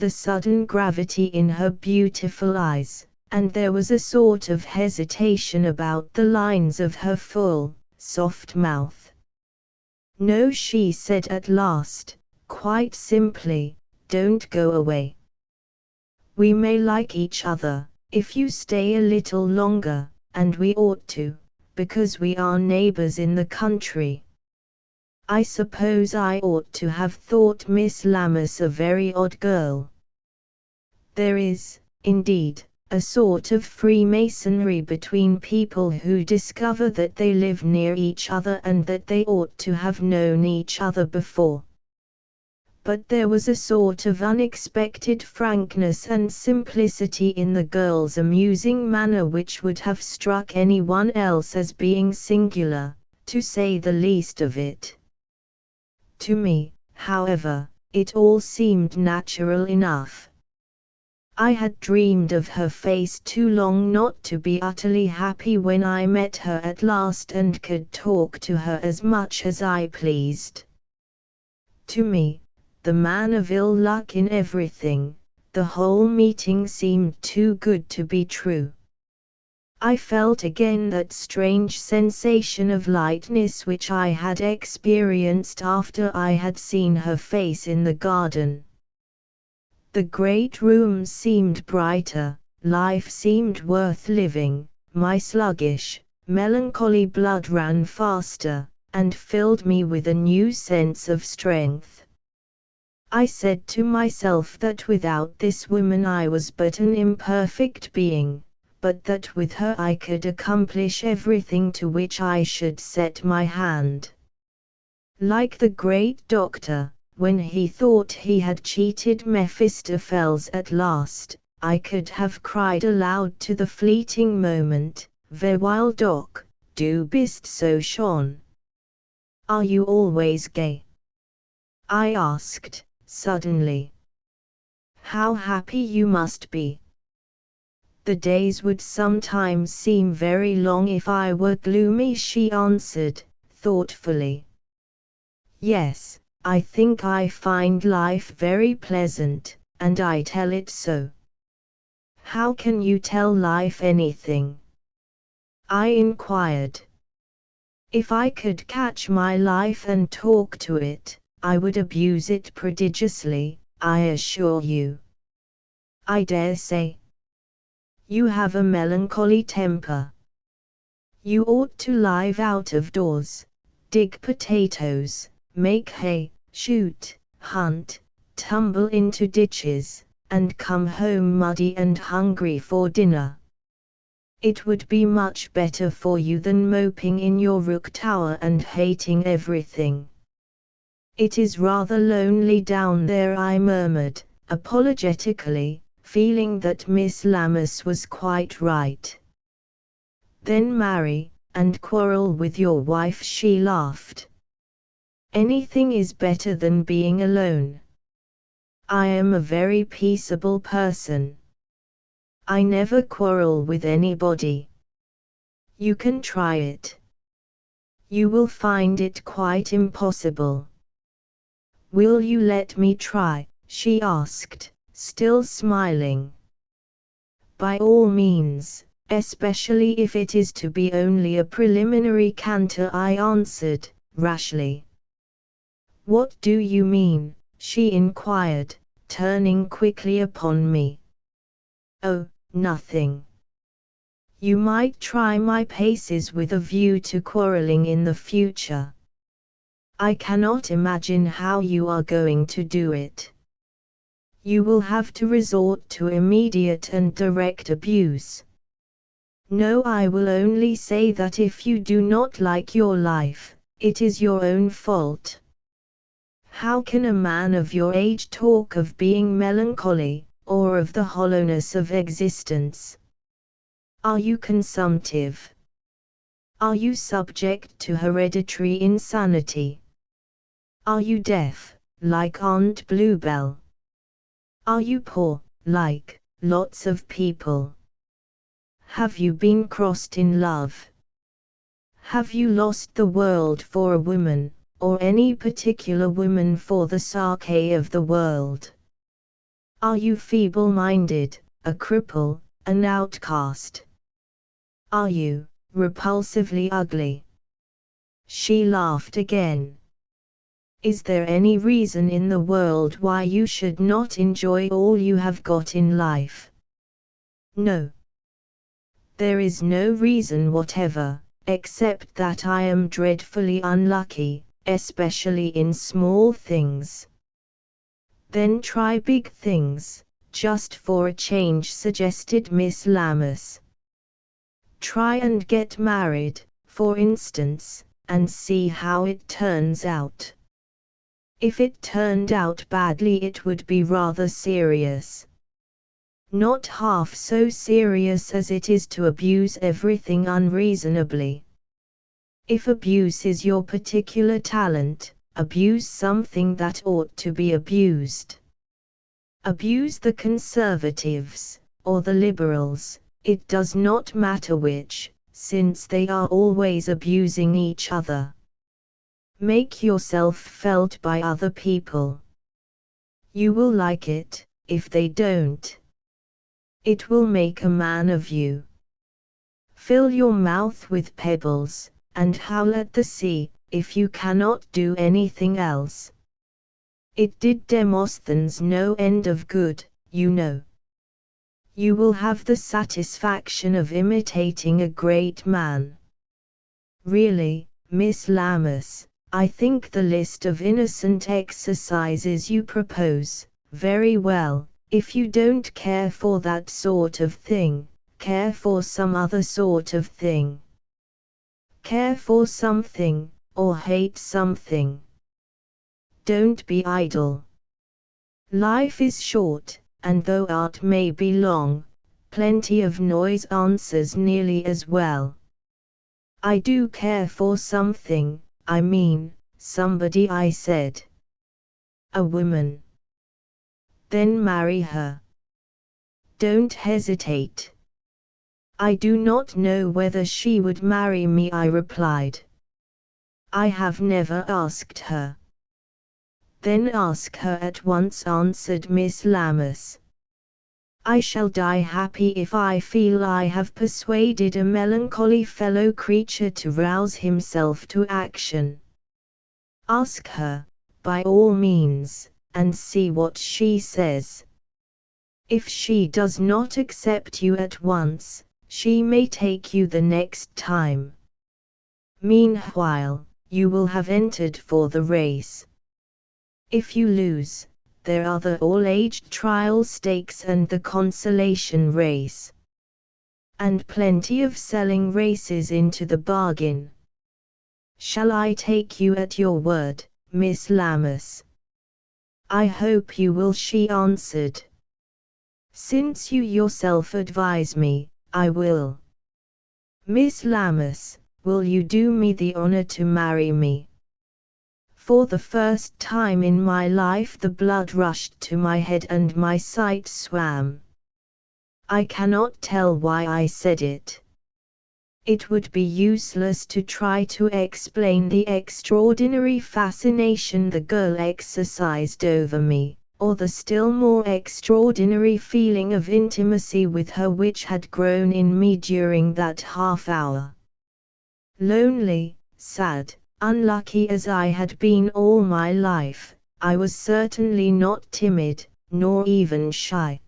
the sudden gravity in her beautiful eyes, and there was a sort of hesitation about the lines of her full, soft mouth. "No," she said at last, quite simply, "don't go away. We may like each other, if you stay a little longer, and we ought to, because we are neighbors in the country." I suppose I ought to have thought Miss Lammas a very odd girl. There is, indeed, a sort of freemasonry between people who discover that they live near each other and that they ought to have known each other before. But there was a sort of unexpected frankness and simplicity in the girl's amusing manner which would have struck anyone else as being singular, to say the least of it. To me, however, it all seemed natural enough. I had dreamed of her face too long not to be utterly happy when I met her at last and could talk to her as much as I pleased. To me, the man of ill luck in everything, the whole meeting seemed too good to be true. I felt again that strange sensation of lightness which I had experienced after I had seen her face in the garden. The great room seemed brighter, life seemed worth living, my sluggish, melancholy blood ran faster, and filled me with a new sense of strength. I said to myself that without this woman I was but an imperfect being, but that with her I could accomplish everything to which I should set my hand. Like the great doctor, when he thought he had cheated Mephistopheles at last, I could have cried aloud to the fleeting moment, "Verweil doch, du bist so schön." "Are you always gay?" I asked, suddenly. "How happy you must be." "The days would sometimes seem very long if I were gloomy," she answered, thoughtfully. "Yes, I think I find life very pleasant, and I tell it so." "How can you tell life anything?" I inquired. "If I could catch my life and talk to it, I would abuse it prodigiously, I assure you." "I dare say. You have a melancholy temper. You ought to live out of doors, dig potatoes, make hay, shoot, hunt, tumble into ditches, and come home muddy and hungry for dinner. It would be much better for you than moping in your rook tower and hating everything." "It is rather lonely down there," I murmured, apologetically, feeling that Miss Lammas was quite right. "Then marry, and quarrel with your wife," she laughed. "Anything is better than being alone. I am a very peaceable person. I never quarrel with anybody. You can try it. You will find it quite impossible." "Will you let me try?" she asked, still smiling. "By all means, especially if it is to be only a preliminary canter," I answered, rashly. "What do you mean?" she inquired, turning quickly upon me. "Oh, nothing. You might try my paces with a view to quarreling in the future. I cannot imagine how you are going to do it. You will have to resort to immediate and direct abuse." "No, I will only say that if you do not like your life, it is your own fault. How can a man of your age talk of being melancholy, or of the hollowness of existence? Are you consumptive? Are you subject to hereditary insanity? Are you deaf, like Aunt Bluebell? Are you poor, like lots of people? Have you been crossed in love? Have you lost the world for a woman, or any particular woman for the sake of the world? Are you feeble-minded, a cripple, an outcast? Are you repulsively ugly? She laughed again. Is there any reason in the world why you should not enjoy all you have got in life? No. There is no reason whatever, except that I am dreadfully unlucky, especially in small things. Then try big things, just for a change, suggested Miss Lammas. Try and get married, for instance, and see how it turns out. If it turned out badly, it would be rather serious. Not half so serious as it is to abuse everything unreasonably. If abuse is your particular talent, abuse something that ought to be abused. Abuse the Conservatives, or the Liberals, it does not matter which, since they are always abusing each other. Make yourself felt by other people. You will like it, if they don't. It will make a man of you. Fill your mouth with pebbles, and howl at the sea, if you cannot do anything else. It did Demosthenes no end of good, you know. You will have the satisfaction of imitating a great man. Really, Miss Lammas, I think the list of innocent exercises you propose, very well. If you don't care for that sort of thing, care for some other sort of thing. Care for something, or hate something. Don't be idle. Life is short, and though art may be long, plenty of noise answers nearly as well. I do care for something, I mean, somebody, I said. A woman. Then marry her. Don't hesitate. I do not know whether she would marry me, I replied. I have never asked her. Then ask her at once, answered Miss Lammas. I shall die happy if I feel I have persuaded a melancholy fellow creature to rouse himself to action. Ask her, by all means, and see what she says. If she does not accept you at once, she may take you the next time. Meanwhile, you will have entered for the race. If you lose, there are the all-aged trial stakes and the consolation race. And plenty of selling races into the bargain. Shall I take you at your word, Miss Lammas? I hope you will, she answered. Since you yourself advise me, I will. Miss Lammas, will you do me the honor to marry me? For the first time in my life the blood rushed to my head and my sight swam. I cannot tell why I said it. It would be useless to try to explain the extraordinary fascination the girl exercised over me, or the still more extraordinary feeling of intimacy with her which had grown in me during that half hour. Lonely, sad, unlucky as I had been all my life, I was certainly not timid, nor even shy.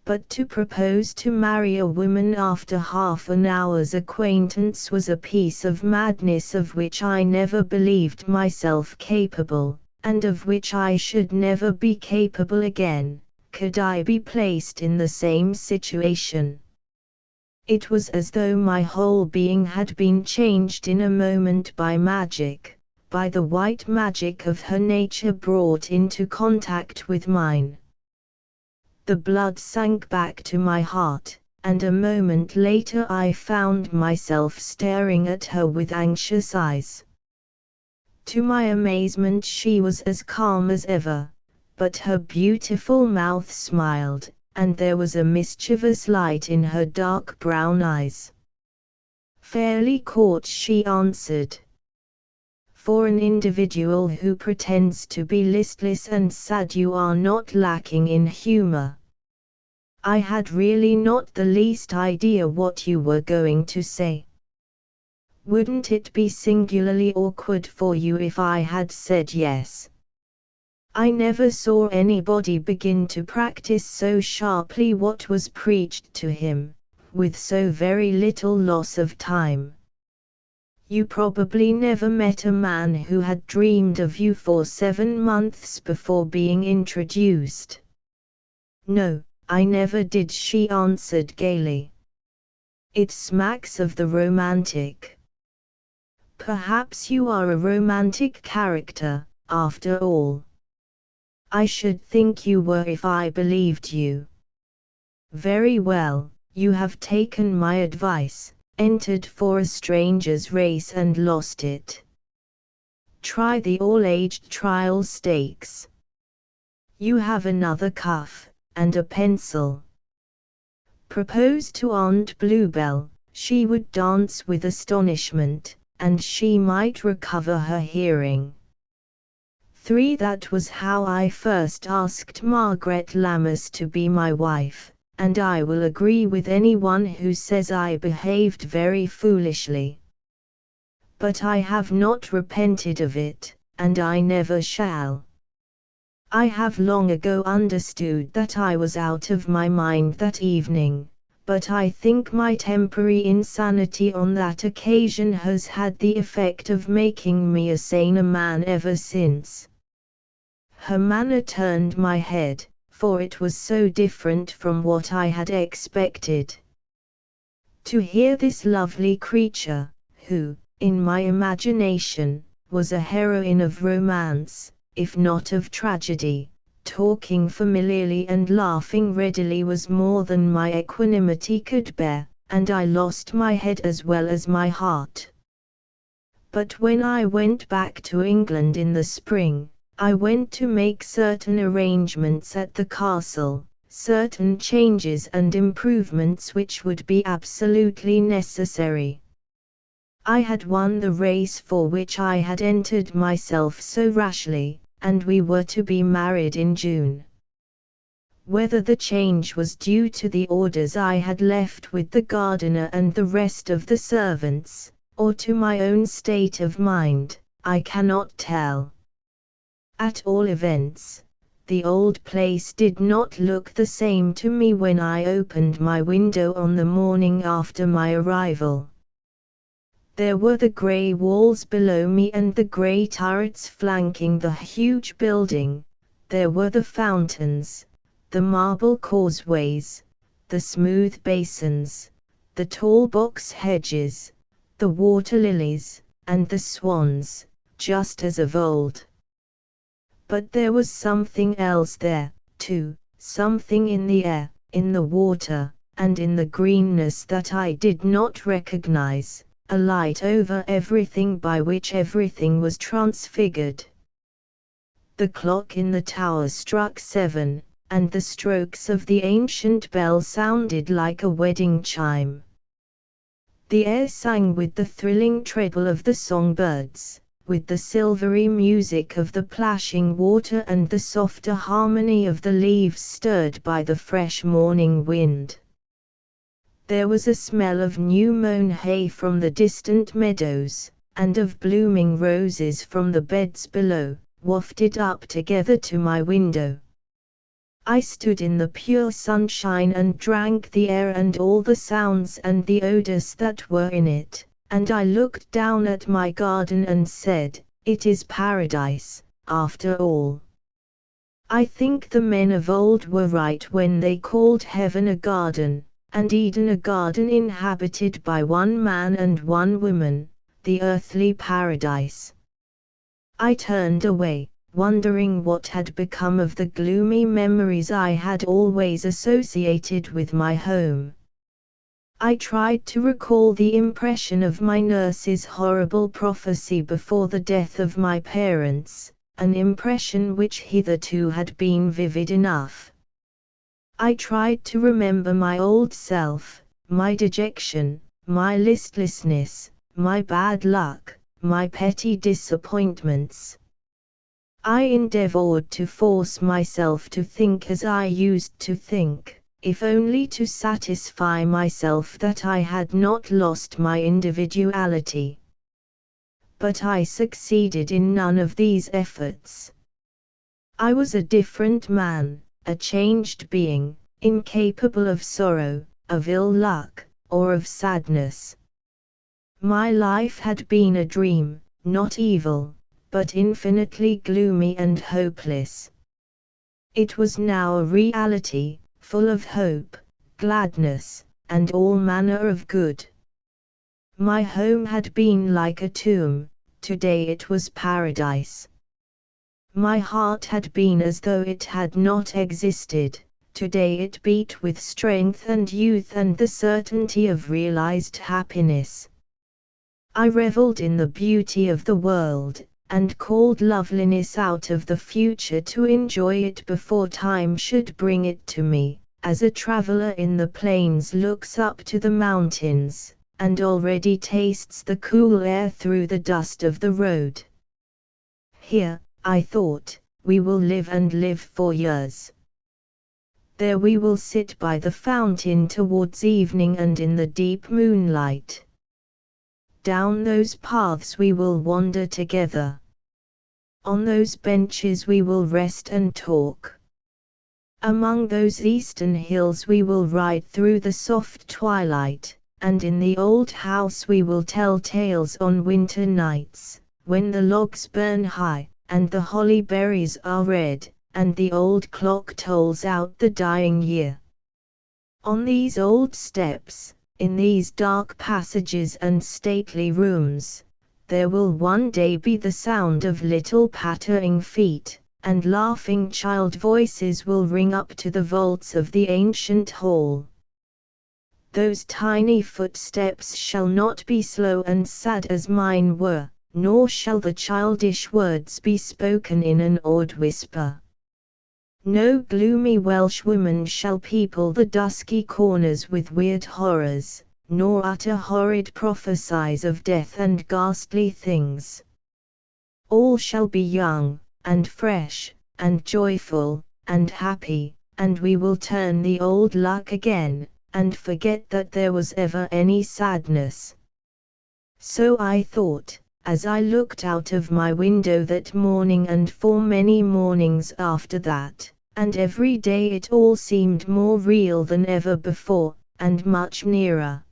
But to propose to marry a woman after half an hour's acquaintance was a piece of madness of which I never believed myself capable, and of which I should never be capable again, could I be placed in the same situation. It was as though my whole being had been changed in a moment by magic, by the white magic of her nature brought into contact with mine. The blood sank back to my heart, and a moment later I found myself staring at her with anxious eyes. To my amazement she was as calm as ever, but her beautiful mouth smiled, and there was a mischievous light in her dark brown eyes. Fairly caught, she answered. For an individual who pretends to be listless and sad, you are not lacking in humor. I had really not the least idea what you were going to say. Wouldn't it be singularly awkward for you if I had said yes? I never saw anybody begin to practice so sharply what was preached to him, with so very little loss of time. You probably never met a man who had dreamed of you for 7 months before being introduced. No, I never did, she answered gaily. It smacks of the romantic. Perhaps you are a romantic character, after all. I should think you were if I believed you. Very well, you have taken my advice, entered for a stranger's race and lost it. Try the all-aged trial stakes. You have another cuff, and a pencil. Propose to Aunt Bluebell, she would dance with astonishment, and she might recover her hearing. 3. That was how I first asked Margaret Lammas to be my wife, and I will agree with anyone who says I behaved very foolishly. But I have not repented of it, and I never shall. I have long ago understood that I was out of my mind that evening, but I think my temporary insanity on that occasion has had the effect of making me a saner man ever since. Her manner turned my head, for it was so different from what I had expected. To hear this lovely creature, who, in my imagination, was a heroine of romance, if not of tragedy, talking familiarly and laughing readily was more than my equanimity could bear, and I lost my head as well as my heart. But when I went back to England in the spring, I went to make certain arrangements at the castle, certain changes and improvements which would be absolutely necessary. I had won the race for which I had entered myself so rashly, and we were to be married in June. Whether the change was due to the orders I had left with the gardener and the rest of the servants, or to my own state of mind, I cannot tell. At all events, the old place did not look the same to me when I opened my window on the morning after my arrival. There were the grey walls below me and the grey turrets flanking the huge building, there were the fountains, the marble causeways, the smooth basins, the tall box hedges, the water lilies, and the swans, just as of old. But there was something else there, too, something in the air, in the water, and in the greenness that I did not recognize, a light over everything by which everything was transfigured. The clock in the tower struck 7, and the strokes of the ancient bell sounded like a wedding chime. The air sang with the thrilling treble of the songbirds, with the silvery music of the plashing water and the softer harmony of the leaves stirred by the fresh morning wind. There was a smell of new-mown hay from the distant meadows, and of blooming roses from the beds below, wafted up together to my window. I stood in the pure sunshine and drank the air and all the sounds and the odors that were in it. And I looked down at my garden and said, "It is paradise, after all." I think the men of old were right when they called heaven a garden, and Eden a garden inhabited by one man and one woman, the earthly paradise. I turned away, wondering what had become of the gloomy memories I had always associated with my home. I tried to recall the impression of my nurse's horrible prophecy before the death of my parents, an impression which hitherto had been vivid enough. I tried to remember my old self, my dejection, my listlessness, my bad luck, my petty disappointments. I endeavored to force myself to think as I used to think, if only to satisfy myself that I had not lost my individuality. But I succeeded in none of these efforts. I was a different man, a changed being, incapable of sorrow, of ill luck, or of sadness. My life had been a dream, not evil, but infinitely gloomy and hopeless. It was now a reality, full of hope, gladness, and all manner of good. My home had been like a tomb, today it was paradise. My heart had been as though it had not existed, today it beat with strength and youth and the certainty of realized happiness. I reveled in the beauty of the world, and called loveliness out of the future to enjoy it before time should bring it to me, as a traveler in the plains looks up to the mountains, and already tastes the cool air through the dust of the road. Here, I thought, we will live and live for years. There we will sit by the fountain towards evening and in the deep moonlight. Down those paths we will wander together. On those benches we will rest and talk. Among those eastern hills we will ride through the soft twilight, and in the old house we will tell tales on winter nights, when the logs burn high, and the holly berries are red, and the old clock tolls out the dying year. On these old steps, in these dark passages and stately rooms, there will one day be the sound of little pattering feet, and laughing child voices will ring up to the vaults of the ancient hall. Those tiny footsteps shall not be slow and sad as mine were, nor shall the childish words be spoken in an awed whisper. No gloomy Welshwoman shall people the dusky corners with weird horrors, nor utter horrid prophecies of death and ghastly things. All shall be young, and fresh, and joyful, and happy, and we will turn the old luck again, and forget that there was ever any sadness. So I thought, as I looked out of my window that morning and for many mornings after that, and every day it all seemed more real than ever before, and much nearer.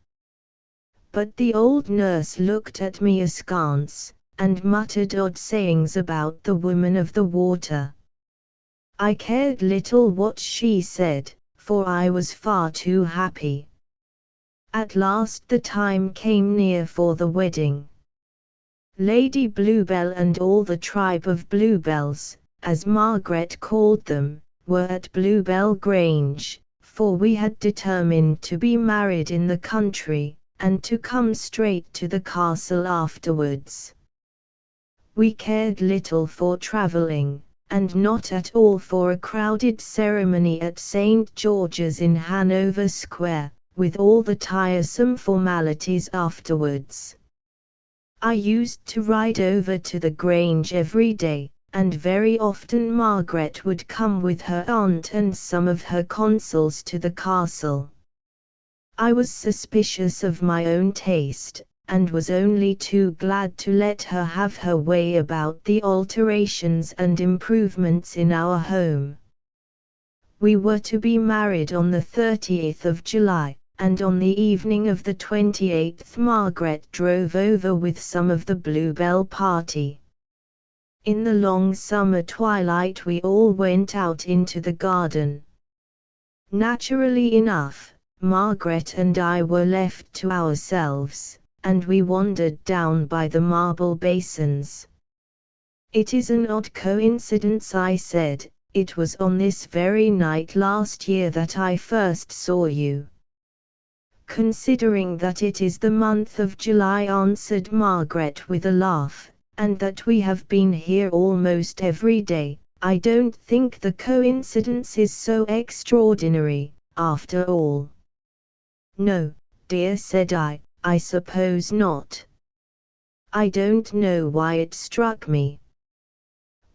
But the old nurse looked at me askance, and muttered odd sayings about the woman of the water. I cared little what she said, for I was far too happy. At last the time came near for the wedding. Lady Bluebell and all the tribe of Bluebells, as Margaret called them, were at Bluebell Grange, for we had determined to be married in the country, and to come straight to the castle afterwards. We cared little for travelling, and not at all for a crowded ceremony at St. George's in Hanover Square, with all the tiresome formalities afterwards. I used to ride over to the Grange every day, and very often Margaret would come with her aunt and some of her consuls to the castle. I was suspicious of my own taste, and was only too glad to let her have her way about the alterations and improvements in our home. We were to be married on the 30th of July, and on the evening of the 28th Margaret drove over with some of the Bluebell party. In the long summer twilight we all went out into the garden. Naturally enough, Margaret and I were left to ourselves, and we wandered down by the marble basins. "It is an odd coincidence," I said, "it was on this very night last year that I first saw you." "Considering that it is the month of July," answered Margaret with a laugh, "and that we have been here almost every day, I don't think the coincidence is so extraordinary, after all." "No, dear," said I suppose not. I don't know why it struck me.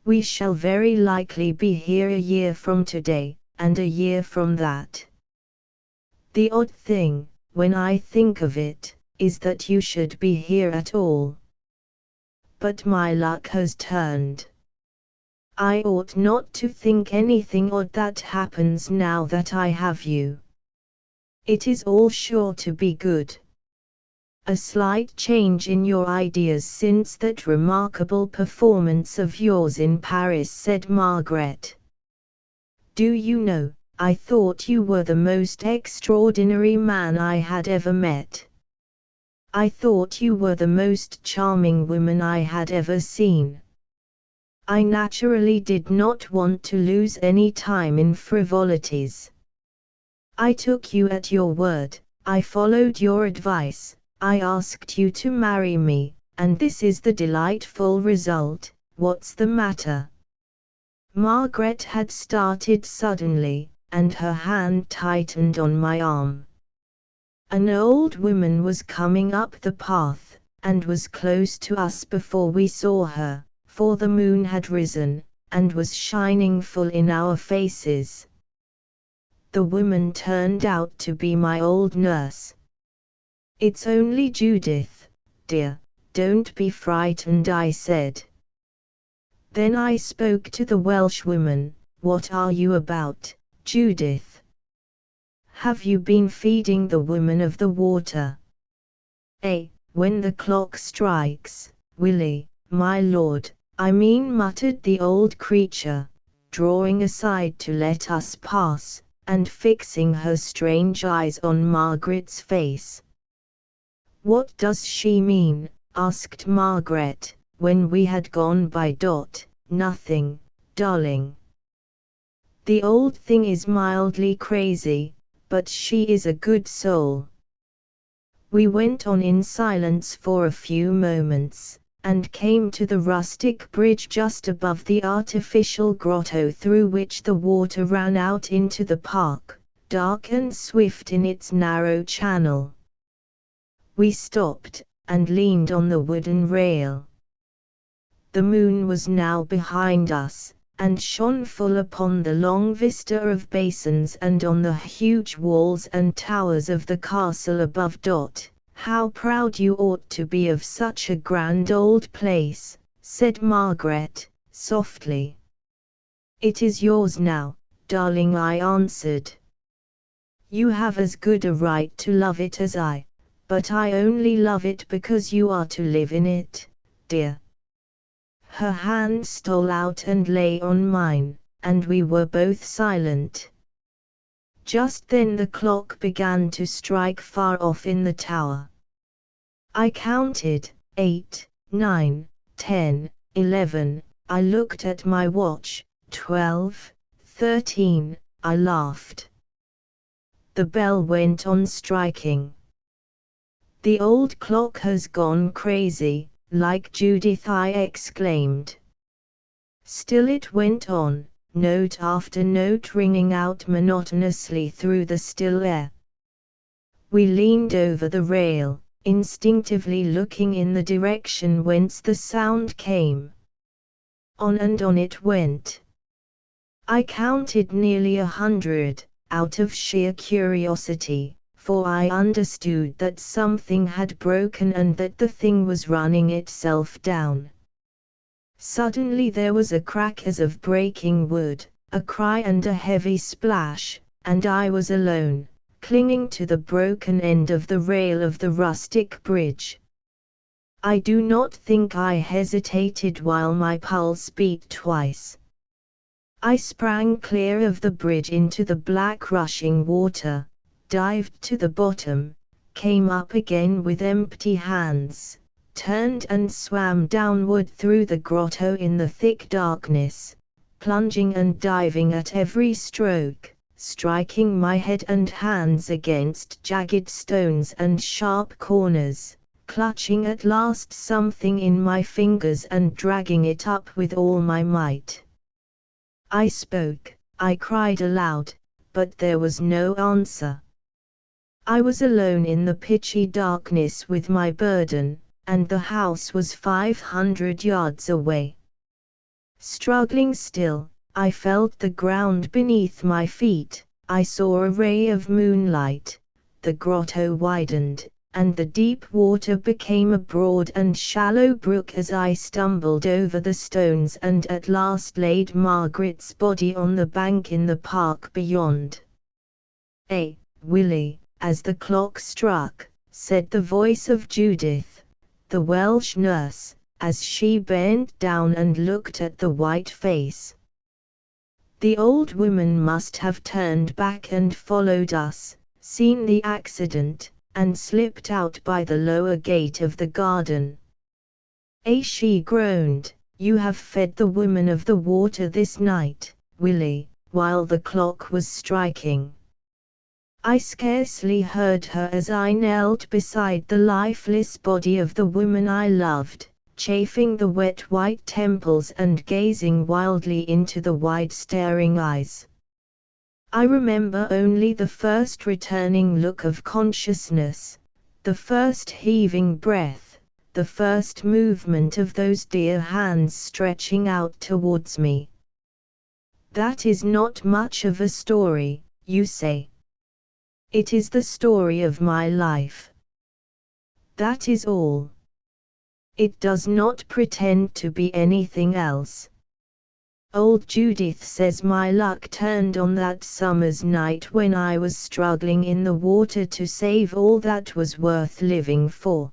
We shall very likely be here a year from today, and a year from that. The odd thing, when I think of it, is that you should be here at all. But my luck has turned. I ought not to think anything odd that happens now that I have you. It is all sure to be good. A slight change in your ideas since that remarkable performance of yours in Paris, said Margaret. Do you know, I thought you were the most extraordinary man I had ever met. I thought you were the most charming woman I had ever seen. I naturally did not want to lose any time in frivolities. I took you at your word, I followed your advice, I asked you to marry me, and this is the delightful result. What's the matter? Margaret had started suddenly, and her hand tightened on my arm. An old woman was coming up the path, and was close to us before we saw her, for the moon had risen, and was shining full in our faces. The woman turned out to be my old nurse. It's only Judith, dear, don't be frightened, I said. Then I spoke to the Welshwoman. What are you about, Judith? Have you been feeding the woman of the water? When the clock strikes, Willie, my lord, I mean, muttered the old creature, drawing aside to let us pass, and fixing her strange eyes on Margaret's face. What does she mean? Asked Margaret, when we had gone by. Nothing, darling. The old thing is mildly crazy, but she is a good soul. We went on in silence for a few moments, and came to the rustic bridge just above the artificial grotto through which the water ran out into the park, dark and swift in its narrow channel. We stopped, and leaned on the wooden rail. The moon was now behind us, and shone full upon the long vista of basins and on the huge walls and towers of the castle above. How proud you ought to be of such a grand old place, said Margaret, softly. It is yours now, darling, I answered. You have as good a right to love it as I, but I only love it because you are to live in it, dear. Her hand stole out and lay on mine, and we were both silent. Just then the clock began to strike far off in the tower. I counted, 8, 9, 10, 11, I looked at my watch, 12, 13, I laughed. The bell went on striking. The old clock has gone crazy, like Judith, I exclaimed. Still it went on, note after note ringing out monotonously through the still air. We leaned over the rail, instinctively looking in the direction whence the sound came. On and on it went. I counted nearly 100, out of sheer curiosity, for I understood that something had broken and that the thing was running itself down. Suddenly there was a crack as of breaking wood, a cry and a heavy splash, and I was alone, clinging to the broken end of the rail of the rustic bridge. I do not think I hesitated while my pulse beat twice. I sprang clear of the bridge into the black rushing water, dived to the bottom, came up again with empty hands, turned and swam downward through the grotto in the thick darkness, plunging and diving at every stroke, striking my head and hands against jagged stones and sharp corners, clutching at last something in my fingers and dragging it up with all my might. I spoke, I cried aloud, but there was no answer. I was alone in the pitchy darkness with my burden, and the house was 500 yards away. Struggling still, I felt the ground beneath my feet. I saw a ray of moonlight, the grotto widened, and the deep water became a broad and shallow brook as I stumbled over the stones and at last laid Margaret's body on the bank in the park beyond. Willie, as the clock struck, said the voice of Judith, the Welsh nurse, as she bent down and looked at the white face. The old woman must have turned back and followed us, seen the accident, and slipped out by the lower gate of the garden. She groaned, "You have fed the woman of the water this night, Willie," while the clock was striking. I scarcely heard her as I knelt beside the lifeless body of the woman I loved, chafing the wet white temples and gazing wildly into the wide staring eyes. I remember only the first returning look of consciousness, the first heaving breath, the first movement of those dear hands stretching out towards me. That is not much of a story, you say. It is the story of my life. That is all. It does not pretend to be anything else. Old Judith says my luck turned on that summer's night when I was struggling in the water to save all that was worth living for.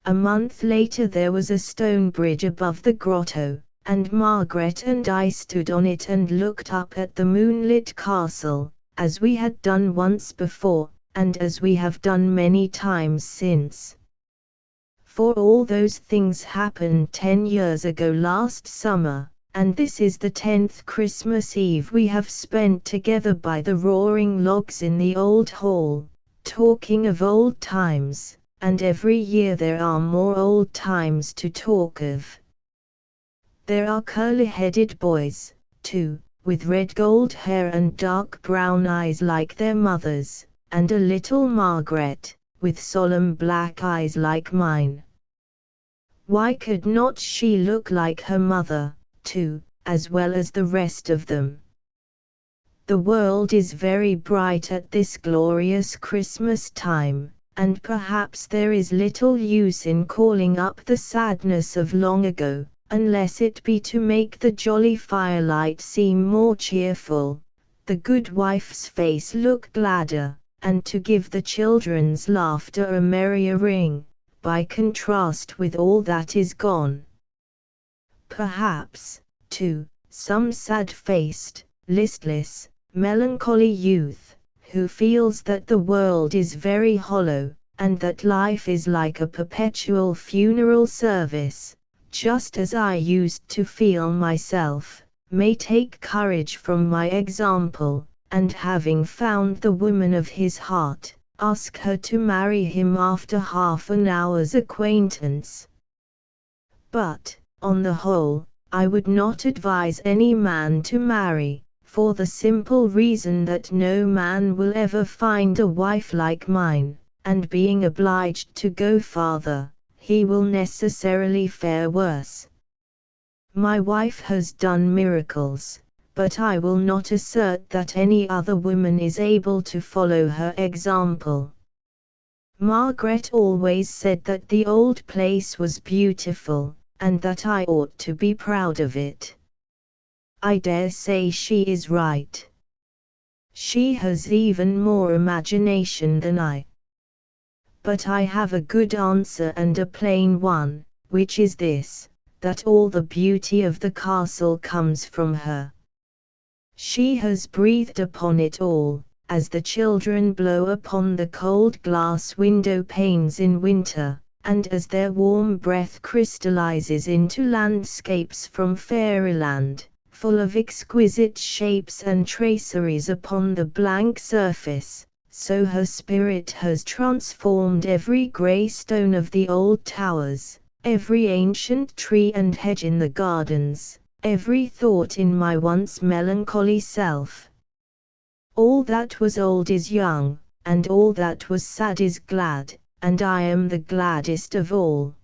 A month later there was a stone bridge above the grotto, and Margaret and I stood on it and looked up at the moonlit castle, as we had done once before, and as we have done many times since. For all those things happened 10 years ago last summer, and this is the 10th Christmas Eve we have spent together by the roaring logs in the old hall, talking of old times, and every year there are more old times to talk of. There are curly-headed boys, too, with red gold hair and dark brown eyes like their mother's, and a little Margaret, with solemn black eyes like mine. Why could not she look like her mother, too, as well as the rest of them? The world is very bright at this glorious Christmas time, and perhaps there is little use in calling up the sadness of long ago, unless it be to make the jolly firelight seem more cheerful, the good wife's face look gladder, and to give the children's laughter a merrier ring, by contrast with all that is gone. Perhaps, too, some sad-faced, listless, melancholy youth, who feels that the world is very hollow, and that life is like a perpetual funeral service, just as I used to feel myself, may take courage from my example, and having found the woman of his heart, ask her to marry him after half an hour's acquaintance. But, on the whole, I would not advise any man to marry, for the simple reason that no man will ever find a wife like mine, and being obliged to go farther, he will necessarily fare worse. My wife has done miracles, but I will not assert that any other woman is able to follow her example. Margaret always said that the old place was beautiful, and that I ought to be proud of it. I dare say she is right. She has even more imagination than I. But I have a good answer and a plain one, which is this, that all the beauty of the castle comes from her. She has breathed upon it all, as the children blow upon the cold glass window panes in winter, and as their warm breath crystallizes into landscapes from fairyland, full of exquisite shapes and traceries upon the blank surface, so her spirit has transformed every grey stone of the old towers, every ancient tree and hedge in the gardens, every thought in my once melancholy self. All that was old is young, and all that was sad is glad, and I am the gladdest of all.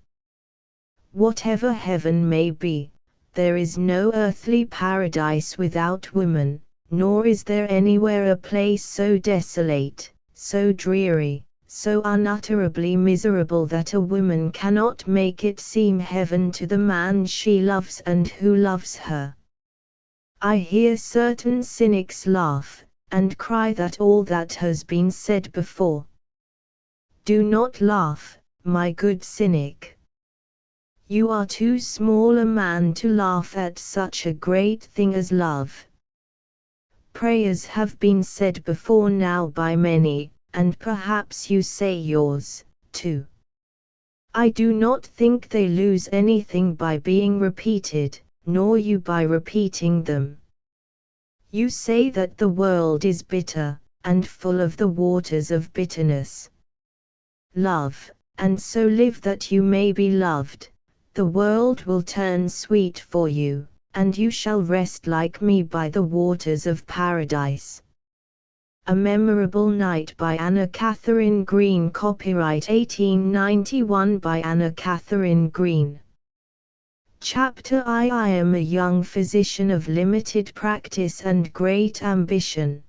Whatever heaven may be, there is no earthly paradise without woman, nor is there anywhere a place so desolate, so dreary, so unutterably miserable that a woman cannot make it seem heaven to the man she loves and who loves her. I hear certain cynics laugh, and cry that all that has been said before. Do not laugh, my good cynic. You are too small a man to laugh at such a great thing as love. Prayers have been said before now by many, and perhaps you say yours, too. I do not think they lose anything by being repeated, nor you by repeating them. You say that the world is bitter, and full of the waters of bitterness. Love, and so live that you may be loved. The world will turn sweet for you, and you shall rest like me by the waters of paradise. A Memorable Night by Anna Catherine Green. Copyright 1891 by Anna Catherine Green. Chapter I am a young physician of limited practice and great ambition.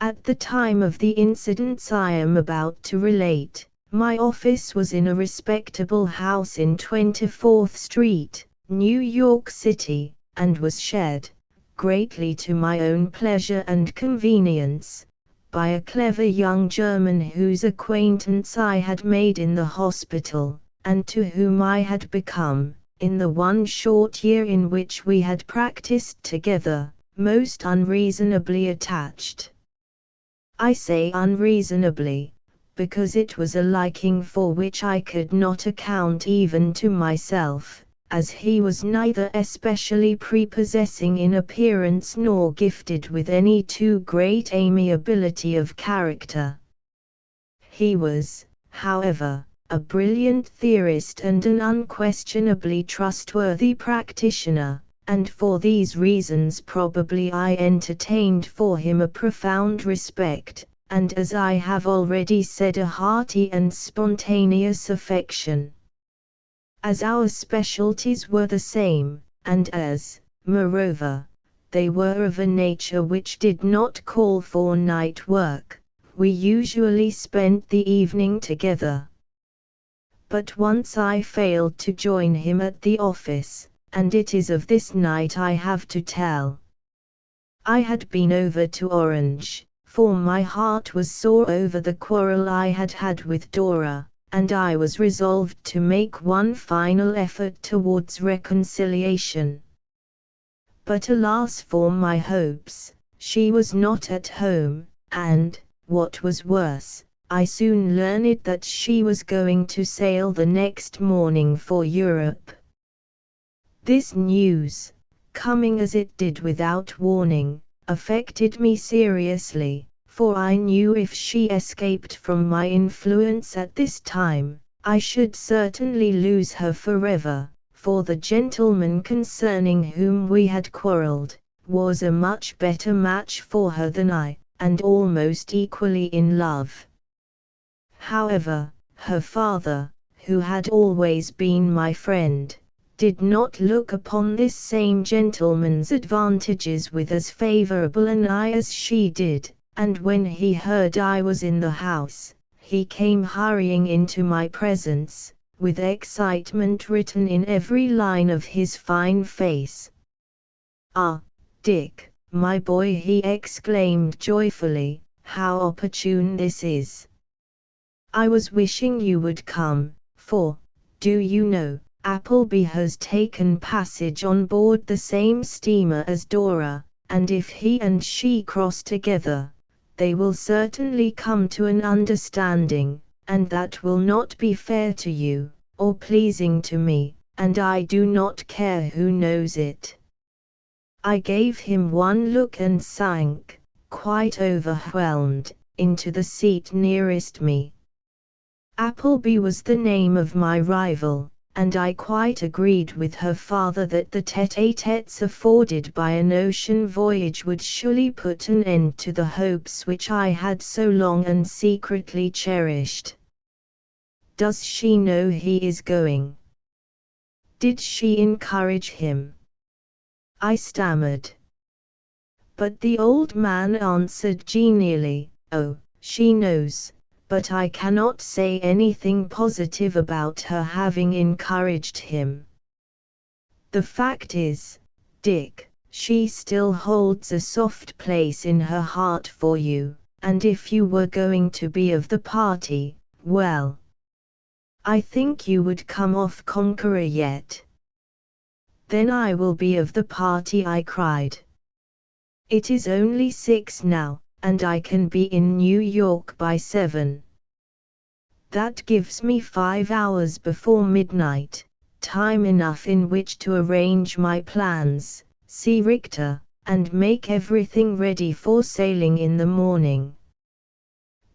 At the time of the incidents I am about to relate, my office was in a respectable house in 24th Street, New York City, and was shared, greatly to my own pleasure and convenience, by a clever young German whose acquaintance I had made in the hospital, and to whom I had become, in the one short year in which we had practiced together, most unreasonably attached. I say unreasonably, because it was a liking for which I could not account even to myself, as he was neither especially prepossessing in appearance nor gifted with any too great amiability of character. He was, however, a brilliant theorist and an unquestionably trustworthy practitioner, and for these reasons probably I entertained for him a profound respect, and as I have already said a hearty and spontaneous affection. As our specialties were the same, and as, moreover, they were of a nature which did not call for night work, we usually spent the evening together. But once I failed to join him at the office, and it is of this night I have to tell. I had been over to Orange, for my heart was sore over the quarrel I had had with Dora, and I was resolved to make one final effort towards reconciliation. But alas for my hopes, she was not at home, and, what was worse, I soon learned that she was going to sail the next morning for Europe. This news, coming as it did without warning, affected me seriously, for I knew if she escaped from my influence at this time, I should certainly lose her forever, for the gentleman concerning whom we had quarrelled, was a much better match for her than I, and almost equally in love. However, her father, who had always been my friend, did not look upon this same gentleman's advantages with as favourable an eye as she did, and when he heard I was in the house, he came hurrying into my presence, with excitement written in every line of his fine face. "Ah, Dick, my boy," he exclaimed joyfully, "how opportune this is! I was wishing you would come, for, do you know, Appleby has taken passage on board the same steamer as Dora, and if he and she cross together, they will certainly come to an understanding, and that will not be fair to you, or pleasing to me, and I do not care who knows it." I gave him one look and sank, quite overwhelmed, into the seat nearest me. Appleby was the name of my rival, and I quite agreed with her father that the tête-à-têtes afforded by an ocean voyage would surely put an end to the hopes which I had so long and secretly cherished. Does she know he is going? Did she encourage him? I stammered. But the old man answered genially, "Oh, she knows, but I cannot say anything positive about her having encouraged him. The fact is, Dick, she still holds a soft place in her heart for you, and if you were going to be of the party, well, I think you would come off conqueror yet." "Then I will be of the party," I cried. "It is only 6 now, and I can be in New York by 7. That gives me 5 hours before midnight, time enough in which to arrange my plans, see Richter, and make everything ready for sailing in the morning."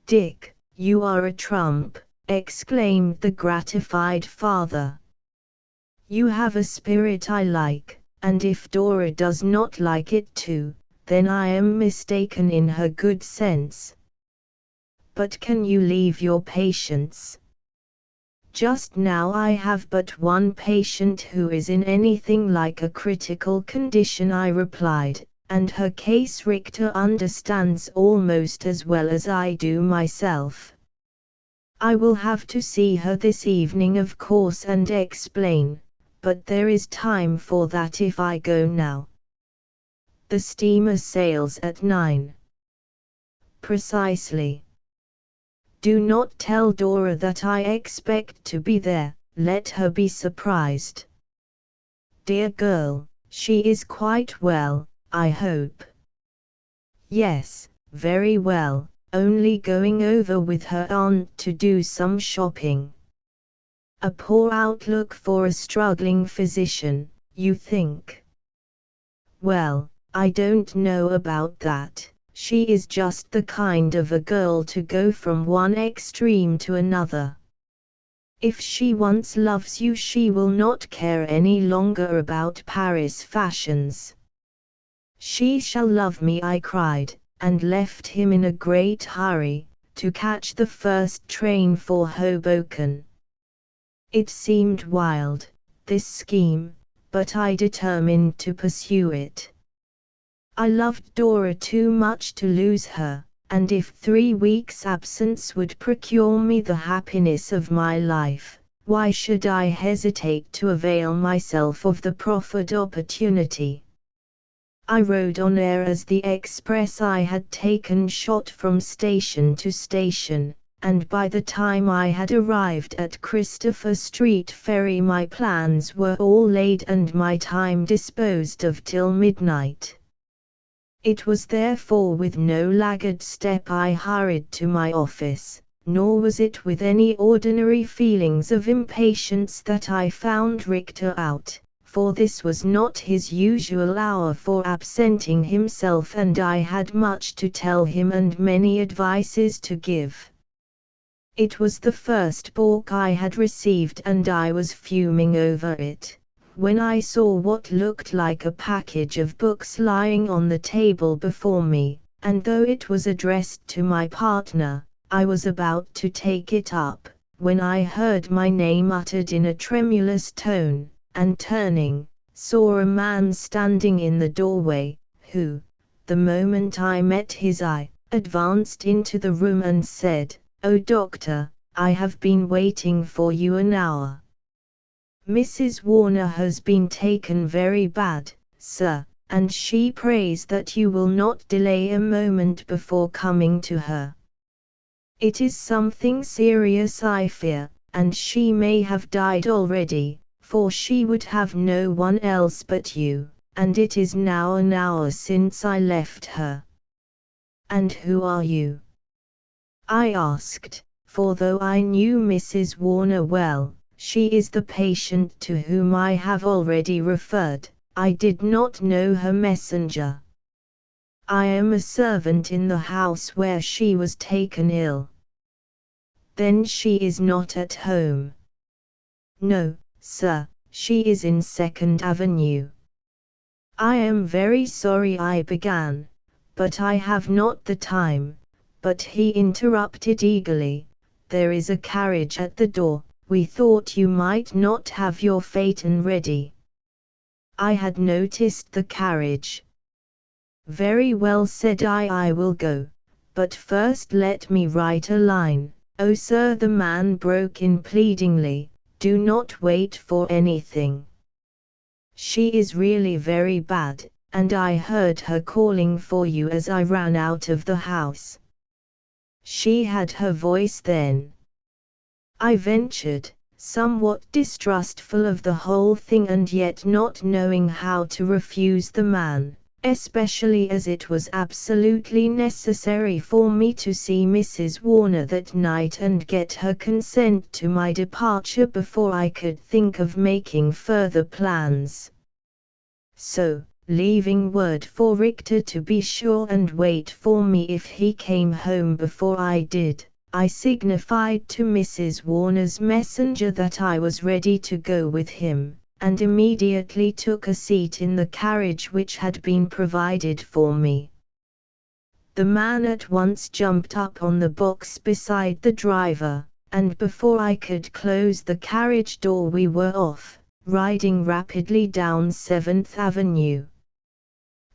"Dick, you are a trump," exclaimed the gratified father. "You have a spirit I like, and if Dora does not like it too, then I am mistaken in her good sense. But can you leave your patients?" "Just now I have but one patient who is in anything like a critical condition," I replied, "and her case Richter understands almost as well as I do myself. I will have to see her this evening of course and explain, but there is time for that if I go now." "The steamer sails at 9. "Precisely." "Do not tell Dora that I expect to be there, let her be surprised." "Dear girl, she is quite well, I hope?" "Yes, very well, only going over with her aunt to do some shopping." "A poor outlook for a struggling physician, you think?" "Well, I don't know about that. She is just the kind of a girl to go from one extreme to another. If she once loves you she will not care any longer about Paris fashions." "She shall love me," I cried, and left him in a great hurry, to catch the first train for Hoboken. It seemed wild, this scheme, but I determined to pursue it. I loved Dora too much to lose her, and if 3 weeks' absence would procure me the happiness of my life, why should I hesitate to avail myself of the proffered opportunity? I rode on air as the express I had taken shot from station to station, and by the time I had arrived at Christopher Street Ferry my plans were all laid and my time disposed of till midnight. It was therefore with no laggard step I hurried to my office, nor was it with any ordinary feelings of impatience that I found Richter out, for this was not his usual hour for absenting himself and I had much to tell him and many advices to give. It was the first balk I had received and I was fuming over it, when I saw what looked like a package of books lying on the table before me, and though it was addressed to my partner, I was about to take it up, when I heard my name uttered in a tremulous tone, and turning, saw a man standing in the doorway, who, the moment I met his eye, advanced into the room and said, "Oh doctor, I have been waiting for you an hour. Mrs. Warner has been taken very bad, sir, and she prays that you will not delay a moment before coming to her. It is something serious I fear, and she may have died already, for she would have no one else but you, and it is now an hour since I left her." "And who are you?" I asked, for though I knew Mrs. Warner well, she is the patient to whom I have already referred, I did not know her messenger. "I am a servant in the house where she was taken ill." "Then she is not at home?" "No, sir, she is in 2nd Avenue. "I am very sorry," I began, "but I have not the time," but he interrupted eagerly, there is a carriage at the door, we thought you might not have your phaeton ready. I had noticed the carriage. Very well, said I will go, but first let me write a line. Oh sir, the man broke in pleadingly, do not wait for anything. She is really very bad, and I heard her calling for you as I ran out of the house. She had her voice then? I ventured, somewhat distrustful of the whole thing and yet not knowing how to refuse the man, especially as it was absolutely necessary for me to see Mrs. Warner that night and get her consent to my departure before I could think of making further plans. So, leaving word for Richter to be sure and wait for me if he came home before I did, I signified to Mrs. Warner's messenger that I was ready to go with him, and immediately took a seat in the carriage which had been provided for me. The man at once jumped up on the box beside the driver, and before I could close the carriage door we were off, riding rapidly down 7th Avenue.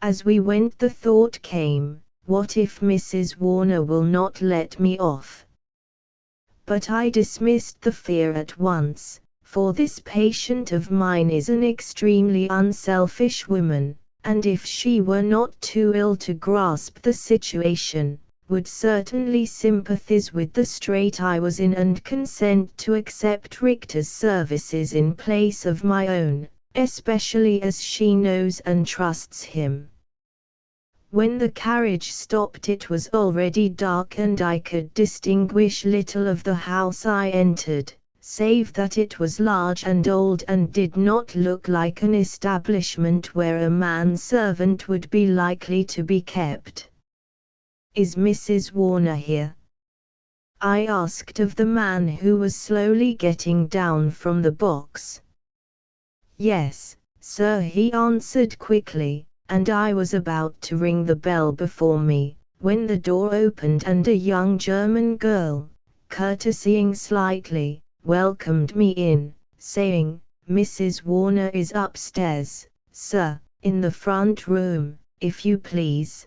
As we went the thought came, what if Mrs. Warner will not let me off? But I dismissed the fear at once, for this patient of mine is an extremely unselfish woman, and if she were not too ill to grasp the situation, would certainly sympathize with the strait I was in and consent to accept Richter's services in place of my own, especially as she knows and trusts him. When the carriage stopped it was already dark and I could distinguish little of the house I entered, save that it was large and old and did not look like an establishment where a manservant would be likely to be kept. Is Mrs. Warner here? I asked of the man who was slowly getting down from the box. Yes, sir, he answered quickly, and I was about to ring the bell before me, when the door opened and a young German girl, courtesying slightly, welcomed me in, saying, Mrs. Warner is upstairs, sir, in the front room, if you please.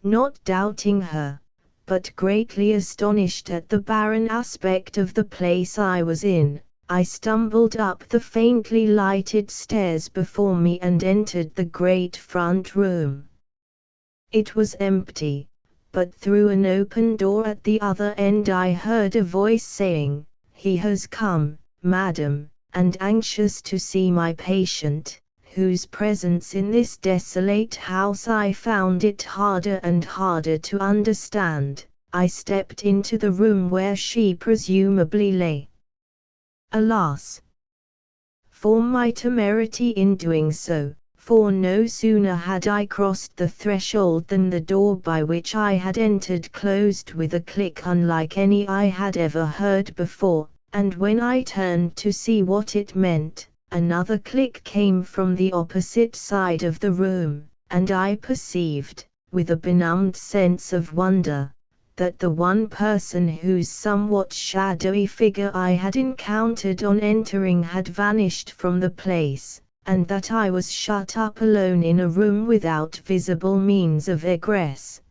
Not doubting her, but greatly astonished at the barren aspect of the place I was in, I stumbled up the faintly lighted stairs before me and entered the great front room. It was empty, but through an open door at the other end I heard a voice saying, "He has come, madam, and anxious to see my patient, whose presence in this desolate house I found it harder and harder to understand." I stepped into the room where she presumably lay. Alas! For my temerity in doing so, for no sooner had I crossed the threshold than the door by which I had entered closed with a click unlike any I had ever heard before, and when I turned to see what it meant, another click came from the opposite side of the room, and I perceived, with a benumbed sense of wonder, that the one person whose somewhat shadowy figure I had encountered on entering had vanished from the place, and that I was shut up alone in a room without visible means of egress.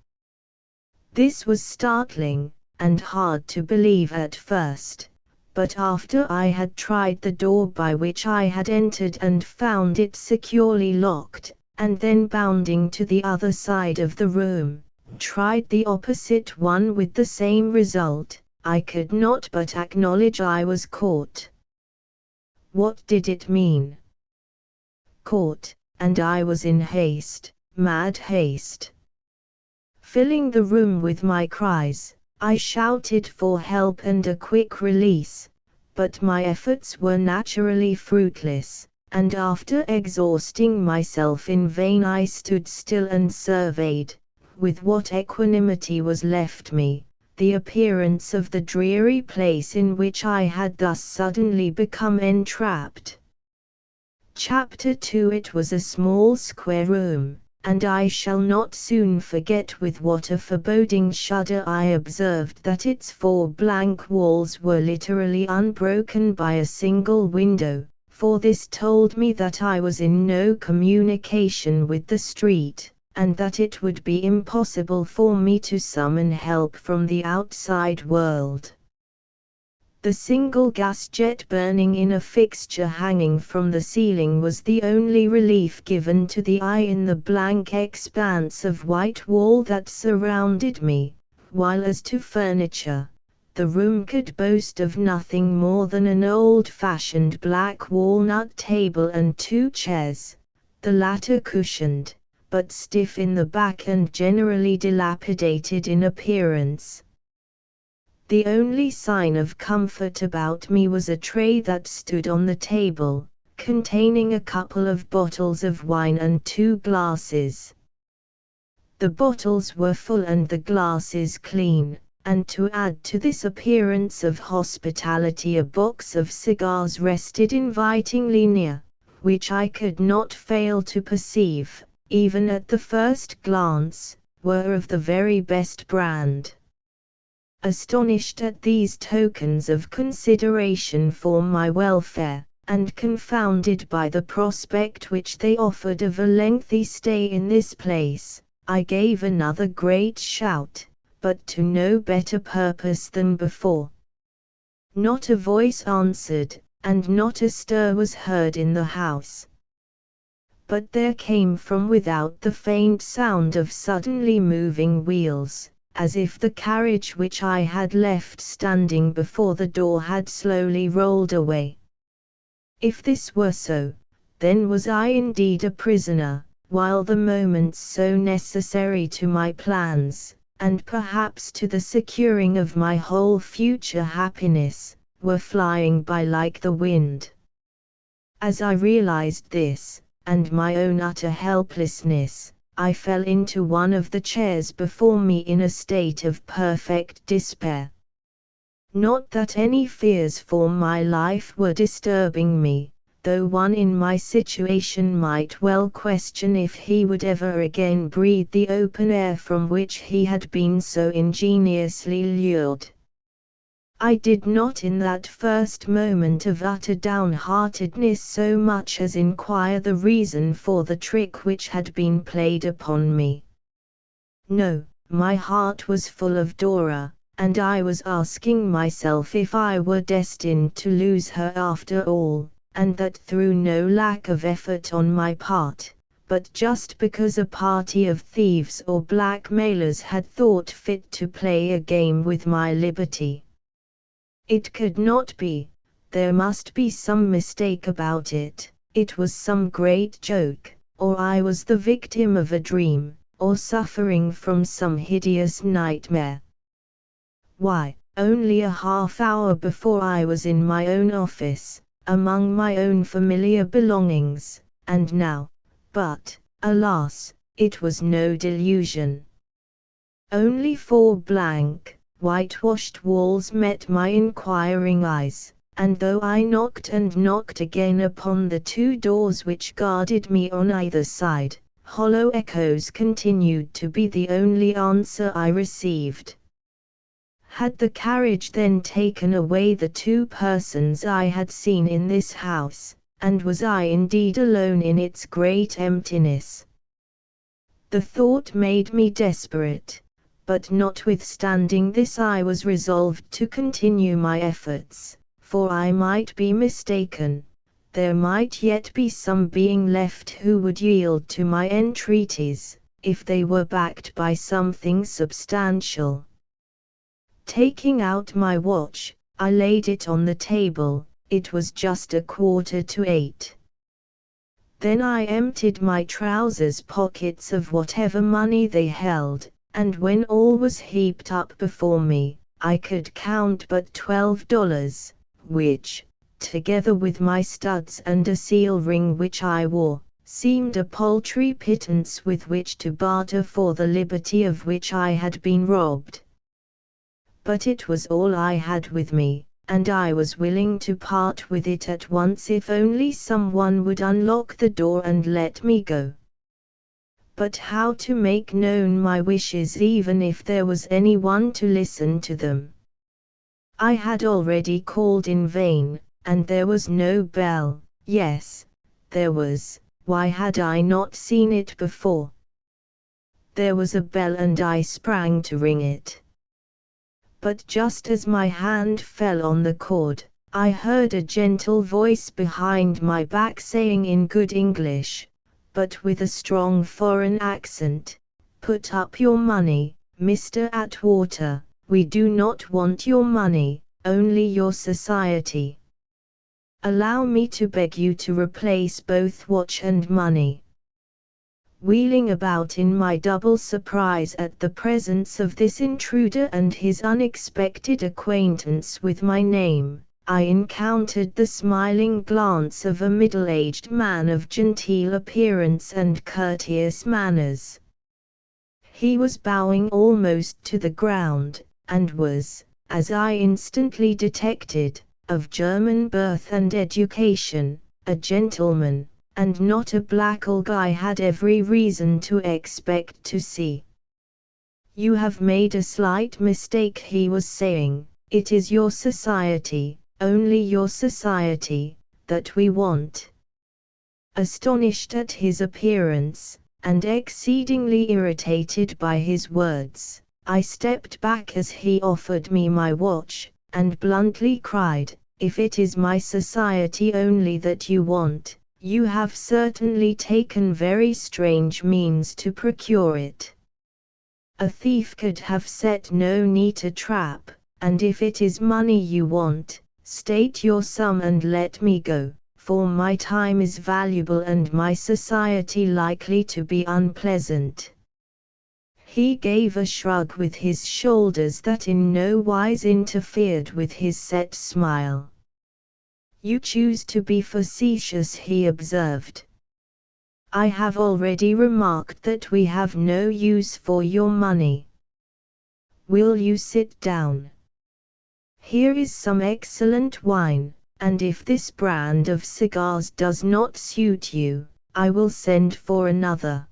This was startling, and hard to believe at first, but after I had tried the door by which I had entered and found it securely locked, and then bounding to the other side of the room, tried the opposite one with the same result, I could not but acknowledge I was caught. What did it mean? Caught, and I was in haste, mad haste. Filling the room with my cries, I shouted for help and a quick release, but my efforts were naturally fruitless, and after exhausting myself in vain I stood still and surveyed, with what equanimity was left me, the appearance of the dreary place in which I had thus suddenly become entrapped. Chapter 2. It was a small square room, and I shall not soon forget with what a foreboding shudder I observed that its 4 blank walls were literally unbroken by a single window, for this told me that I was in no communication with the street, and that it would be impossible for me to summon help from the outside world. The single gas jet burning in a fixture hanging from the ceiling was the only relief given to the eye in the blank expanse of white wall that surrounded me, while as to furniture, the room could boast of nothing more than an old-fashioned black walnut table and 2 chairs, the latter cushioned, but stiff in the back and generally dilapidated in appearance. The only sign of comfort about me was a tray that stood on the table, containing a couple of bottles of wine and 2 glasses. The bottles were full and the glasses clean, and to add to this appearance of hospitality a box of cigars rested invitingly near, which I could not fail to perceive, even at the first glance, were of the very best brand. Astonished at these tokens of consideration for my welfare, and confounded by the prospect which they offered of a lengthy stay in this place, I gave another great shout, but to no better purpose than before. Not a voice answered, and not a stir was heard in the house. But there came from without the faint sound of suddenly moving wheels, as if the carriage which I had left standing before the door had slowly rolled away. If this were so, then was I indeed a prisoner, while the moments so necessary to my plans, and perhaps to the securing of my whole future happiness, were flying by like the wind. As I realized this, and my own utter helplessness, I fell into one of the chairs before me in a state of perfect despair. Not that any fears for my life were disturbing me, though one in my situation might well question if he would ever again breathe the open air from which he had been so ingeniously lured. I did not in that first moment of utter downheartedness so much as inquire the reason for the trick which had been played upon me. No, my heart was full of Dora, and I was asking myself if I were destined to lose her after all, and that through no lack of effort on my part, but just because a party of thieves or blackmailers had thought fit to play a game with my liberty. It could not be, there must be some mistake about it, it was some great joke, or I was the victim of a dream, or suffering from some hideous nightmare. Why, only a half hour before I was in my own office, among my own familiar belongings, and now, but, alas, it was no delusion. Only 4 blank, whitewashed walls met my inquiring eyes, and though I knocked and knocked again upon the 2 doors which guarded me on either side, hollow echoes continued to be the only answer I received. Had the carriage then taken away the 2 persons I had seen in this house, and was I indeed alone in its great emptiness? The thought made me desperate. But notwithstanding this I was resolved to continue my efforts, for I might be mistaken, there might yet be some being left who would yield to my entreaties, if they were backed by something substantial. Taking out my watch, I laid it on the table, it was just 7:15. Then I emptied my trousers pockets of whatever money they held, and when all was heaped up before me, I could count but $12, which, together with my studs and a seal ring which I wore, seemed a paltry pittance with which to barter for the liberty of which I had been robbed. But it was all I had with me, and I was willing to part with it at once if only someone would unlock the door and let me go. but how to make known my wishes even if there was anyone to listen to them. I had already called in vain, and there was no bell. Yes, there was. Why had I not seen it before? There was a bell and I sprang to ring it. But just as my hand fell on the cord, I heard a gentle voice behind my back saying in good English, but with a strong foreign accent, "Put up your money, Mr. Atwater, we do not want your money, only your society. Allow me to beg you to replace both watch and money." Wheeling about in my double surprise at the presence of this intruder and his unexpected acquaintance with my name, I encountered the smiling glance of a middle-aged man of genteel appearance and courteous manners. He was bowing almost to the ground, and was, as I instantly detected, of German birth and education, a gentleman, and not a blackleg I had every reason to expect to see. "You have made a slight mistake," he was saying. "It is your society, only your society, that we want." Astonished at his appearance, and exceedingly irritated by his words, I stepped back as he offered me my watch, and bluntly cried, "If it is my society only that you want, you have certainly taken very strange means to procure it. A thief could have set no neater trap, and if it is money you want, state your sum and let me go, for my time is valuable and my society likely to be unpleasant." He gave a shrug with his shoulders that in no wise interfered with his set smile. "You choose to be facetious," he observed. "I have already remarked that we have no use for your money. Will you sit down? Here is some excellent wine, and if this brand of cigars does not suit you, I will send for another."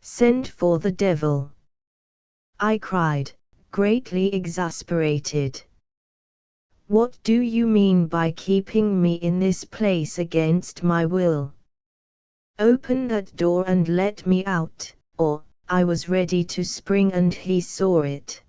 "Send for the devil!" I cried, greatly exasperated. "What do you mean by keeping me in this place against my will? Open that door and let me out," or, I was ready to spring and he saw it.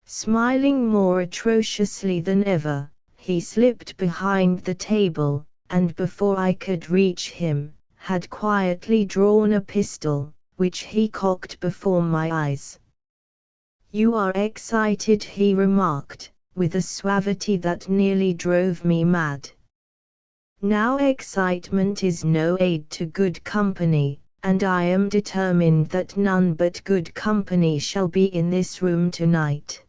Smiling more atrociously than ever, he slipped behind the table, and before I could reach him, had quietly drawn a pistol, which he cocked before my eyes. "You are excited," he remarked, with a suavity that nearly drove me mad. "Now excitement is no aid to good company, and I am determined that none but good company shall be in this room tonight.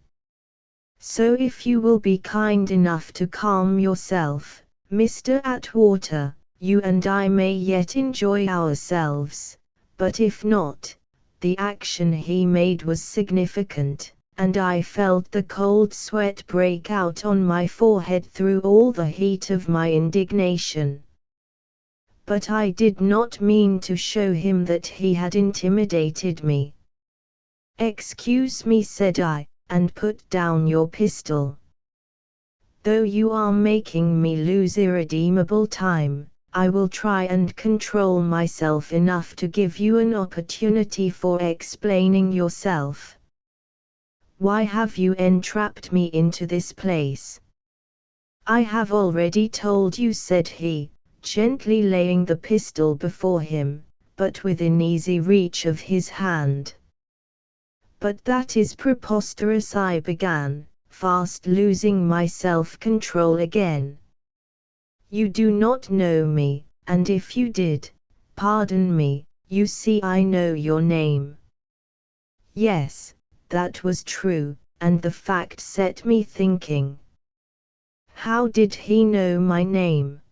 So if you will be kind enough to calm yourself, Mr. Atwater, you and I may yet enjoy ourselves, but if not—" The action he made was significant, and I felt the cold sweat break out on my forehead through all the heat of my indignation. But I did not mean to show him that he had intimidated me. "Excuse me," said I, "and put down your pistol. Though you are making me lose irredeemable time, I will try and control myself enough to give you an opportunity for explaining yourself. Why have you entrapped me into this place?" "I have already told you," said he, gently laying the pistol before him, but within easy reach of his hand. "But that is preposterous," I began, fast losing my self-control again. "You do not know me, and if you did, pardon me, you see I know your name." Yes, that was true, and the fact set me thinking. How did he know my name?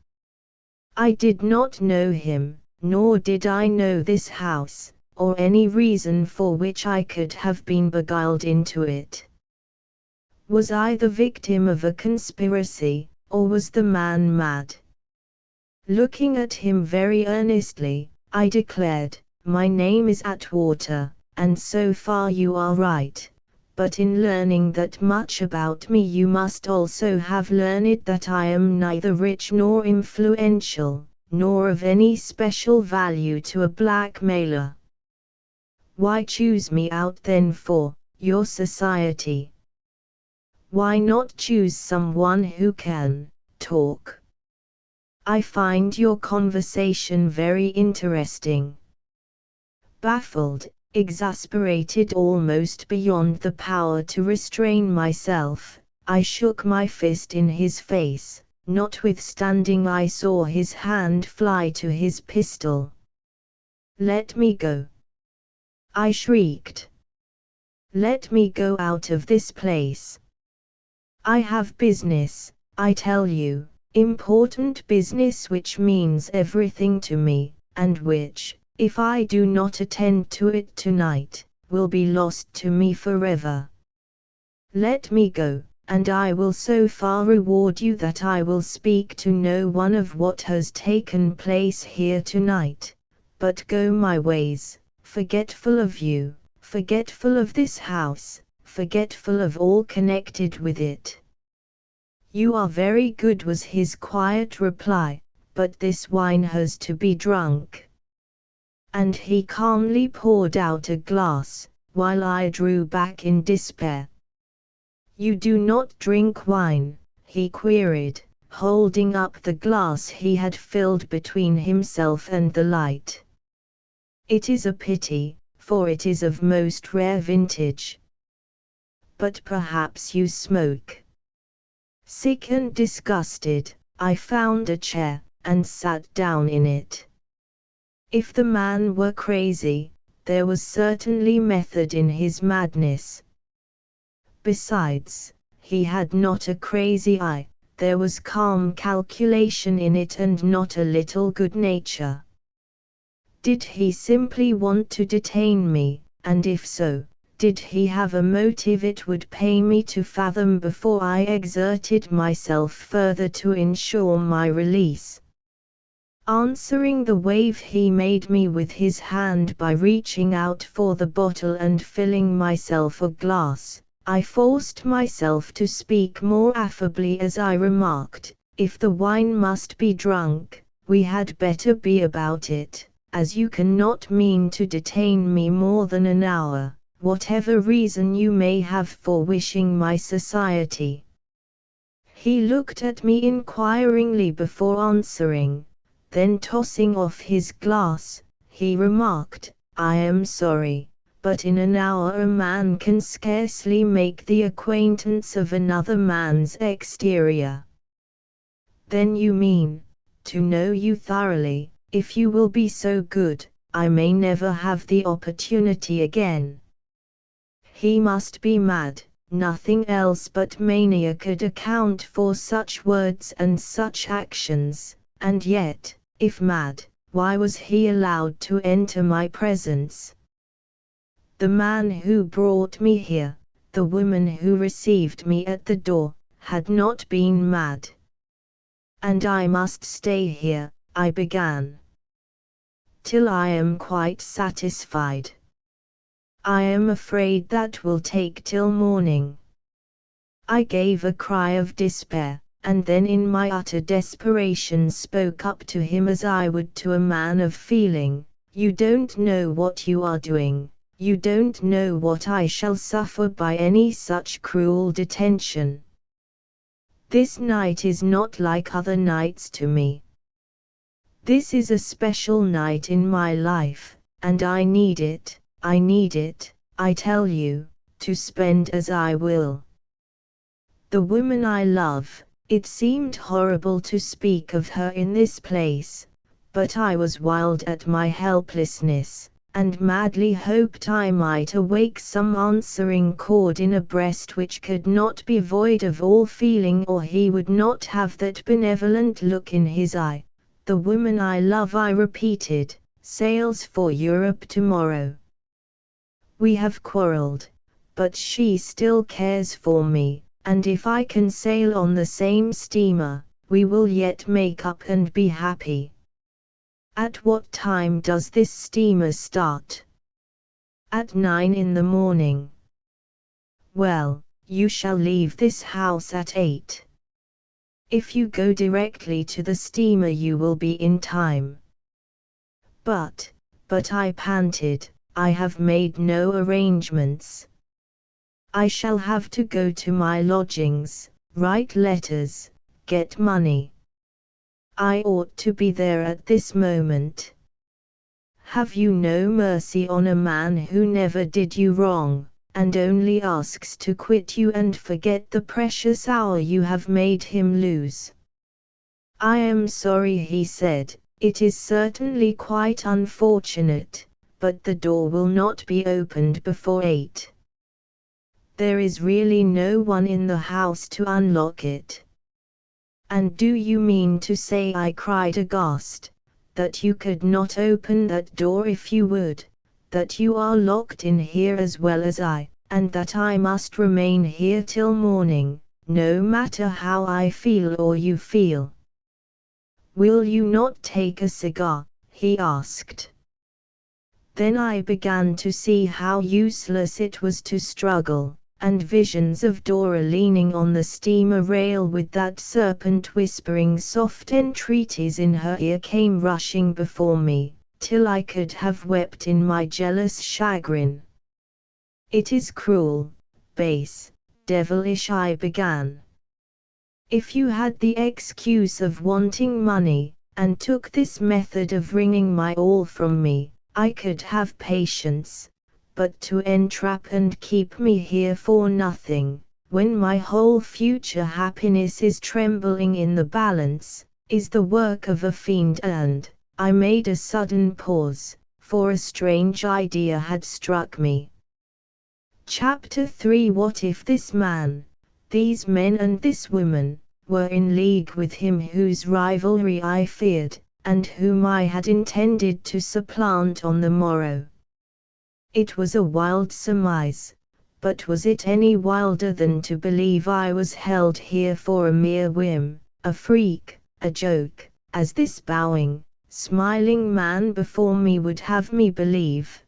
I did not know him, nor did I know this house, or any reason for which I could have been beguiled into it. Was I the victim of a conspiracy, or was the man mad? Looking at him very earnestly, I declared, my name is Atwater, and so far you are right. But in learning that much about me you must also have learned that I am neither rich nor influential, nor of any special value to a blackmailer. Why choose me out then for your society? Why not choose someone who can talk? I find your conversation very interesting. Baffled, exasperated almost beyond the power to restrain myself, I shook my fist in his face, notwithstanding I saw his hand fly to his pistol. "Let me go!" I shrieked. "Let me go out of this place! I have business, I tell you, important business which means everything to me, and which, if I do not attend to it tonight, will be lost to me forever. Let me go, and I will so far reward you that I will speak to no one of what has taken place here tonight, but go my ways, forgetful of you, forgetful of this house, forgetful of all connected with it." "You are very good," was his quiet reply, "but this wine has to be drunk." And he calmly poured out a glass, while I drew back in despair. "You do not drink wine?" he queried, holding up the glass he had filled between himself and the light. "It is a pity, for it is of most rare vintage. But perhaps you smoke?" Sick and disgusted, I found a chair, and sat down in it. If the man were crazy, there was certainly method in his madness. Besides, he had not a crazy eye, there was calm calculation in it and not a little good nature. Did he simply want to detain me, and if so, did he have a motive it would pay me to fathom before I exerted myself further to ensure my release? Answering the wave he made me with his hand by reaching out for the bottle and filling myself a glass, I forced myself to speak more affably as I remarked, "If the wine must be drunk, we had better be about it, as you cannot mean to detain me more than an hour, whatever reason you may have for wishing my society." He looked at me inquiringly before answering. Then tossing off his glass, he remarked, "I am sorry, but in an hour a man can scarcely make the acquaintance of another man's exterior." "Then you mean, to know you thoroughly, if you will be so good, I may never have the opportunity again." He must be mad, nothing else but mania could account for such words and such actions, and yet, if mad, why was he allowed to enter my presence? The man who brought me here, the woman who received me at the door, had not been mad. "And I must stay here," I began, "till I am quite satisfied." "I am afraid that will take till morning." I gave a cry of despair, and then in my utter desperation spoke up to him as I would to a man of feeling, "You don't know what you are doing, you don't know what I shall suffer by any such cruel detention. This night is not like other nights to me. This is a special night in my life, and I need it, I tell you, to spend as I will. The woman I love." It seemed horrible to speak of her in this place, but I was wild at my helplessness, and madly hoped I might awake some answering chord in a breast which could not be void of all feeling, or he would not have that benevolent look in his eye. "The woman I love," I repeated, "sails for Europe tomorrow. We have quarreled, but she still cares for me. And if I can sail on the same steamer, we will yet make up and be happy." At what time does this steamer start? At 9 in the morning. Well, you shall leave this house at 8. If you go directly to the steamer you will be in time. But I panted, I have made no arrangements. I shall have to go to my lodgings, write letters, get money. I ought to be there at this moment. Have you no mercy on a man who never did you wrong, and only asks to quit you and forget the precious hour you have made him lose? I am sorry, he said, it is certainly quite unfortunate, but the door will not be opened before 8. There is really no one in the house to unlock it. And do you mean to say, I cried aghast, that you could not open that door if you would, that you are locked in here as well as I, and that I must remain here till morning, no matter how I feel or you feel? Will you not take a cigar? He asked. Then I began to see how useless it was to struggle, and visions of Dora leaning on the steamer rail with that serpent whispering soft entreaties in her ear came rushing before me, till I could have wept in my jealous chagrin. It is cruel, base, devilish, I began. If you had the excuse of wanting money, and took this method of wringing my all from me, I could have patience, but to entrap and keep me here for nothing, when my whole future happiness is trembling in the balance, is the work of a fiend. And I made a sudden pause, for a strange idea had struck me. Chapter 3. What if this man, these men and this woman, were in league with him whose rivalry I feared, and whom I had intended to supplant on the morrow? It was a wild surmise, but was it any wilder than to believe I was held here for a mere whim, a freak, a joke, as this bowing, smiling man before me would have me believe?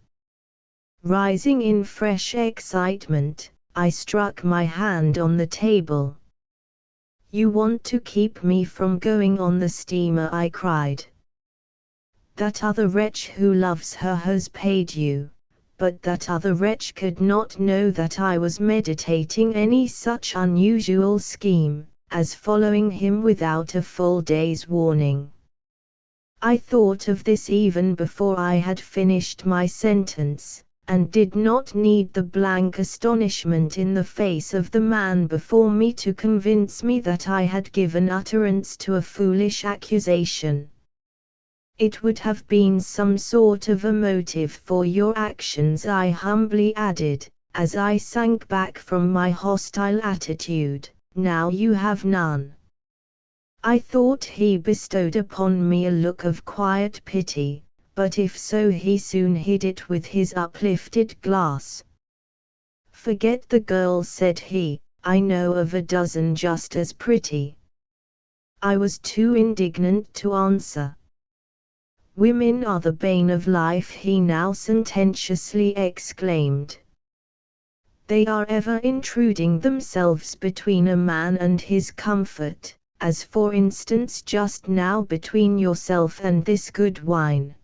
Rising in fresh excitement, I struck my hand on the table. You want to keep me from going on the steamer, I cried. That other wretch who loves her has paid you, but that other wretch could not know that I was meditating any such unusual scheme, as following him without a full day's warning. I thought of this even before I had finished my sentence, and did not need the blank astonishment in the face of the man before me to convince me that I had given utterance to a foolish accusation. It would have been some sort of a motive for your actions, I humbly added, as I sank back from my hostile attitude. Now you have none. I thought he bestowed upon me a look of quiet pity, but if so he soon hid it with his uplifted glass. Forget the girl, said he, I know of a dozen just as pretty. I was too indignant to answer. Women are the bane of life, he now sententiously exclaimed. They are ever intruding themselves between a man and his comfort, as for instance just now between yourself and this good wine.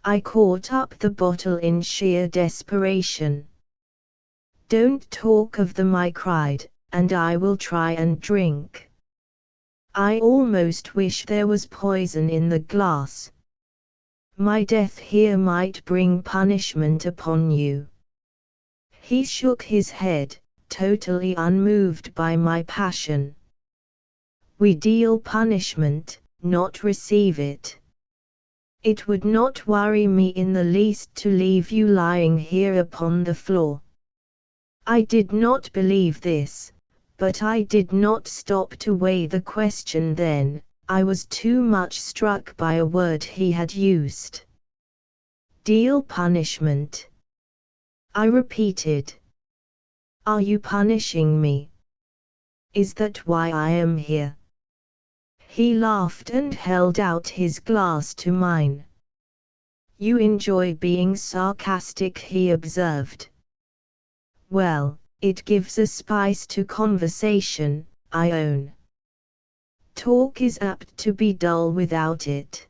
I caught up the bottle in sheer desperation. Don't talk of them, I cried, and I will try and drink. I almost wish there was poison in the glass. My death here might bring punishment upon you. He shook his head, totally unmoved by my passion. We deal punishment, not receive it. It would not worry me in the least to leave you lying here upon the floor. I did not believe this, but I did not stop to weigh the question then. I was too much struck by a word he had used. Deal punishment, I repeated. Are you punishing me? Is that why I am here? He laughed and held out his glass to mine. "You enjoy being sarcastic," he observed. "Well, it gives a spice to conversation, I own. Talk is apt to be dull without it."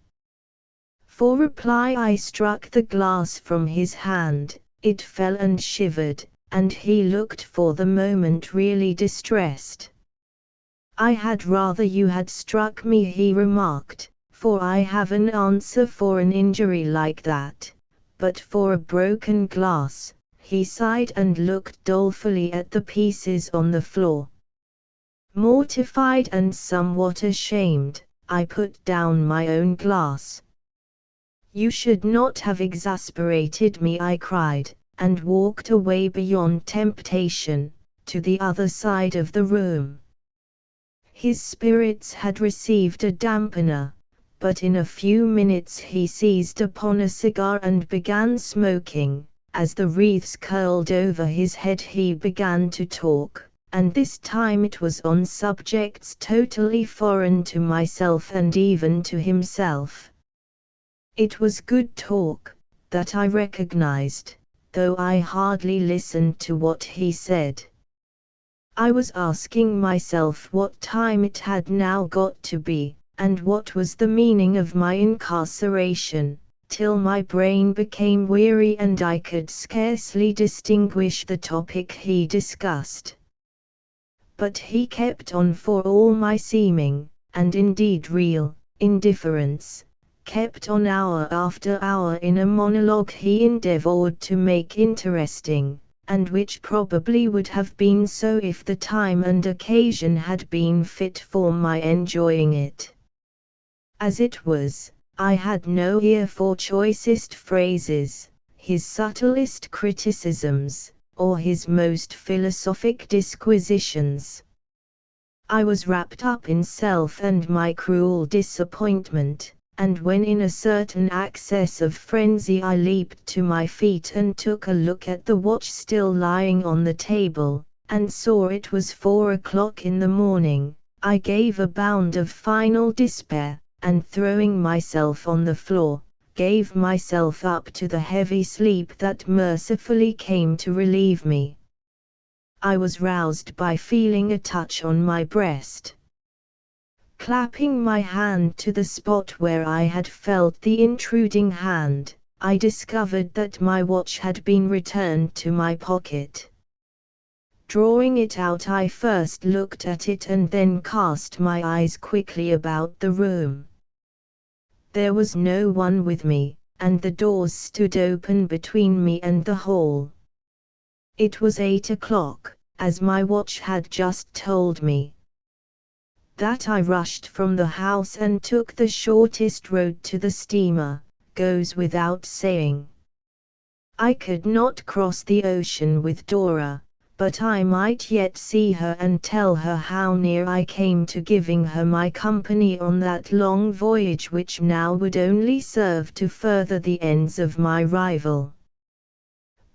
For reply I struck the glass from his hand, it fell and shivered, and he looked for the moment really distressed. "I had rather you had struck me," he remarked, "for I have an answer for an injury like that, but for a broken glass." He sighed and looked dolefully at the pieces on the floor. Mortified and somewhat ashamed, I put down my own glass. "You should not have exasperated me," I cried, and walked away beyond temptation, to the other side of the room. His spirits had received a dampener, but in a few minutes he seized upon a cigar and began smoking. As the wreaths curled over his head he began to talk, and this time it was on subjects totally foreign to myself and even to himself. It was good talk, that I recognized, though I hardly listened to what he said. I was asking myself what time it had now got to be, and what was the meaning of my incarceration, till my brain became weary and I could scarcely distinguish the topic he discussed. But he kept on for all my seeming, and indeed real, indifference, kept on hour after hour in a monologue he endeavored to make interesting, and which probably would have been so if the time and occasion had been fit for my enjoying it. As it was, I had no ear for choicest phrases, his subtlest criticisms, or his most philosophic disquisitions. I was wrapped up in self and my cruel disappointment, and when in a certain access of frenzy I leaped to my feet and took a look at the watch still lying on the table, and saw it was 4 o'clock in the morning, I gave a bound of final despair, and throwing myself on the floor, gave myself up to the heavy sleep that mercifully came to relieve me. I was roused by feeling a touch on my breast. Clapping my hand to the spot where I had felt the intruding hand, I discovered that my watch had been returned to my pocket. Drawing it out, I first looked at it and then cast my eyes quickly about the room. There was no one with me, and the doors stood open between me and the hall. It was 8 o'clock, as my watch had just told me. That I rushed from the house and took the shortest road to the steamer, goes without saying. I could not cross the ocean with Dora, but I might yet see her and tell her how near I came to giving her my company on that long voyage which now would only serve to further the ends of my rival.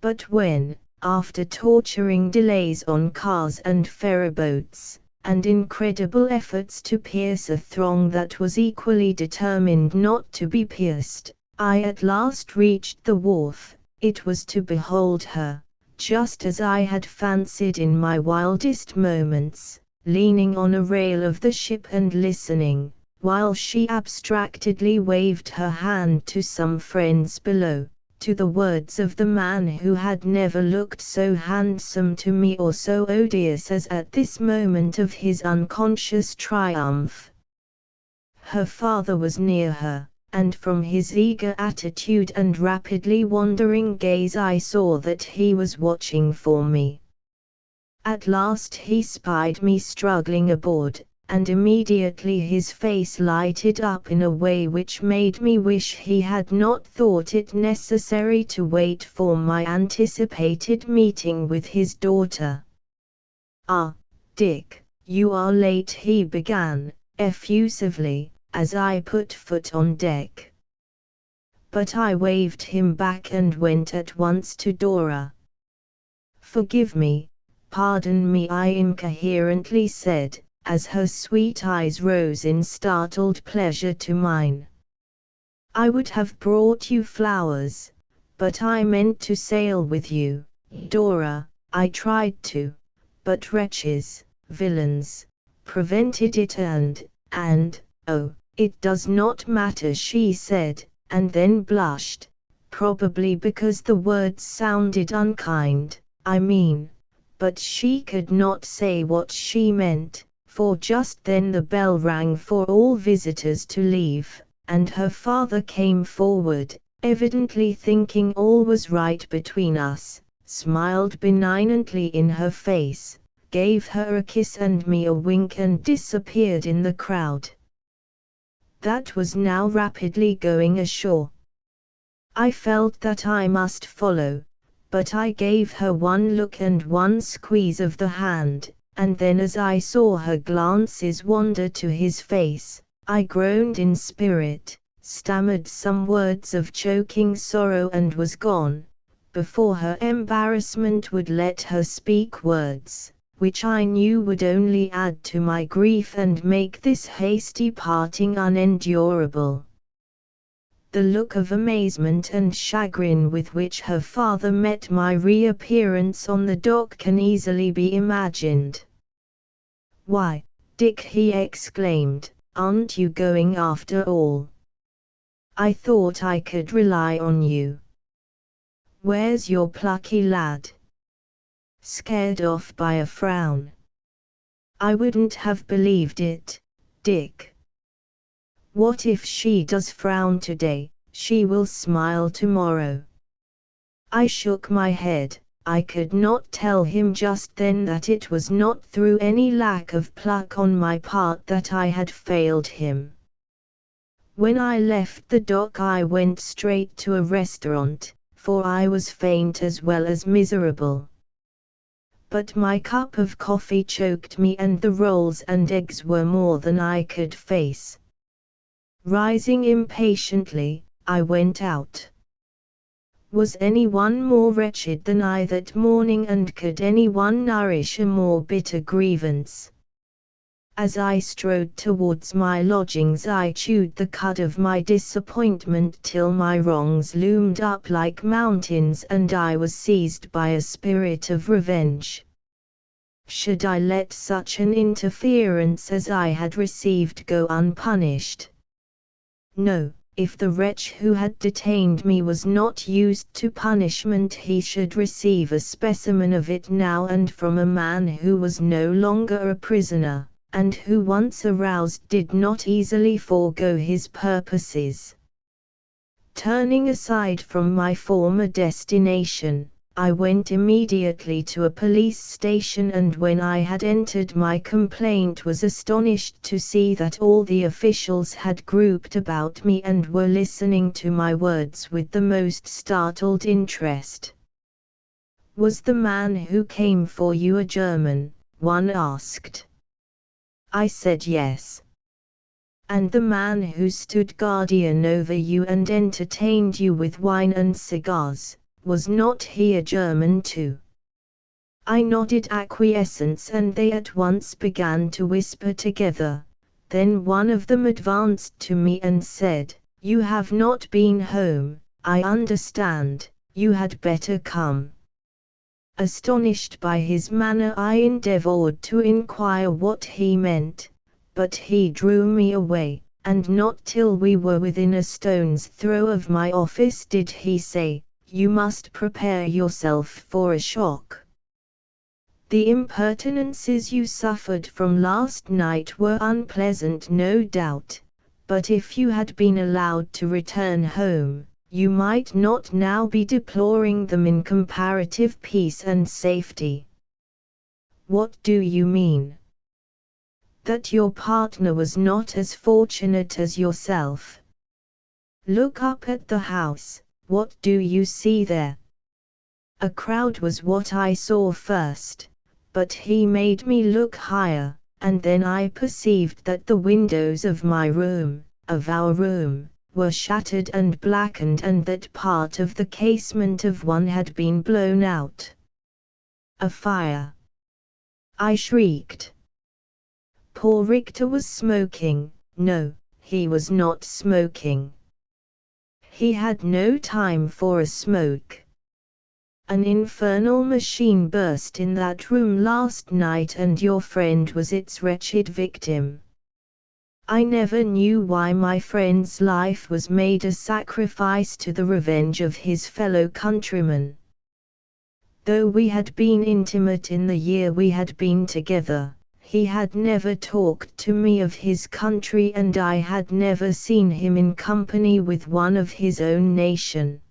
But when, after torturing delays on cars and ferryboats, and incredible efforts to pierce a throng that was equally determined not to be pierced, I at last reached the wharf, it was to behold her, just as I had fancied in my wildest moments, leaning on a rail of the ship and listening, while she abstractedly waved her hand to some friends below, to the words of the man who had never looked so handsome to me or so odious as at this moment of his unconscious triumph. Her father was near her, and from his eager attitude and rapidly wandering gaze I saw that he was watching for me. At last he spied me struggling aboard, and immediately his face lighted up in a way which made me wish he had not thought it necessary to wait for my anticipated meeting with his daughter. "Ah, Dick, you are late," he began, effusively, as I put foot on deck. But I waved him back and went at once to Dora. "Forgive me, pardon me," I incoherently said, as her sweet eyes rose in startled pleasure to mine. "I would have brought you flowers, but I meant to sail with you, Dora. I tried to, but wretches, villains, prevented it and, oh, it does not matter," she said, and then blushed, probably because the words sounded unkind. But she could not say what she meant, for just then the bell rang for all visitors to leave, and her father came forward, evidently thinking all was right between us, smiled benignantly in her face, gave her a kiss and me a wink and disappeared in the crowd that was now rapidly going ashore. I felt that I must follow, but I gave her one look and one squeeze of the hand, and then as I saw her glances wander to his face, I groaned in spirit, stammered some words of choking sorrow and was gone, before her embarrassment would let her speak words, which I knew would only add to my grief and make this hasty parting unendurable. The look of amazement and chagrin with which her father met my reappearance on the dock can easily be imagined. "Why, Dick," he exclaimed, "aren't you going after all? I thought I could rely on you. Where's your plucky lad?" Scared off by a frown. "I wouldn't have believed it, Dick. What if she does frown today, she will smile tomorrow." I shook my head. I could not tell him just then that it was not through any lack of pluck on my part that I had failed him. When I left the dock I went straight to a restaurant, for I was faint as well as miserable. But my cup of coffee choked me and the rolls and eggs were more than I could face. Rising impatiently, I went out. Was anyone more wretched than I that morning, and could anyone nourish a more bitter grievance? As I strode towards my lodgings I chewed the cud of my disappointment till my wrongs loomed up like mountains and I was seized by a spirit of revenge. Should I let such an interference as I had received go unpunished? No, if the wretch who had detained me was not used to punishment he should receive a specimen of it now and from a man who was no longer a prisoner, and who once aroused did not easily forego his purposes. Turning aside from my former destination, I went immediately to a police station and when I had entered my complaint was astonished to see that all the officials had grouped about me and were listening to my words with the most startled interest. "Was the man who came for you a German?" one asked. I said yes. "And the man who stood guardian over you and entertained you with wine and cigars, was not he a German too?" I nodded acquiescence and they at once began to whisper together. Then one of them advanced to me and said, "You have not been home, I understand, you had better come." Astonished by his manner I endeavored to inquire what he meant, but he drew me away, and not till we were within a stone's throw of my office did he say, "You must prepare yourself for a shock. The impertinences you suffered from last night were unpleasant no doubt, but if you had been allowed to return home, you might not now be deploring them in comparative peace and safety." "What do you mean?" "That your partner was not as fortunate as yourself. Look up at the house. What do you see there?" A crowd was what I saw first, but he made me look higher, and then I perceived that the windows of my room, of our room, were shattered and blackened and that part of the casement of one had been blown out. "A fire!" I shrieked. poor Richter was smoking. No, he was not smoking. He had no time for a smoke. An infernal machine burst in that room last night and your friend was its wretched victim. I never knew why my friend's life was made a sacrifice to the revenge of his fellow countrymen. Though we had been intimate in the year we had been together, he had never talked to me of his country and I had never seen him in company with one of his own nation.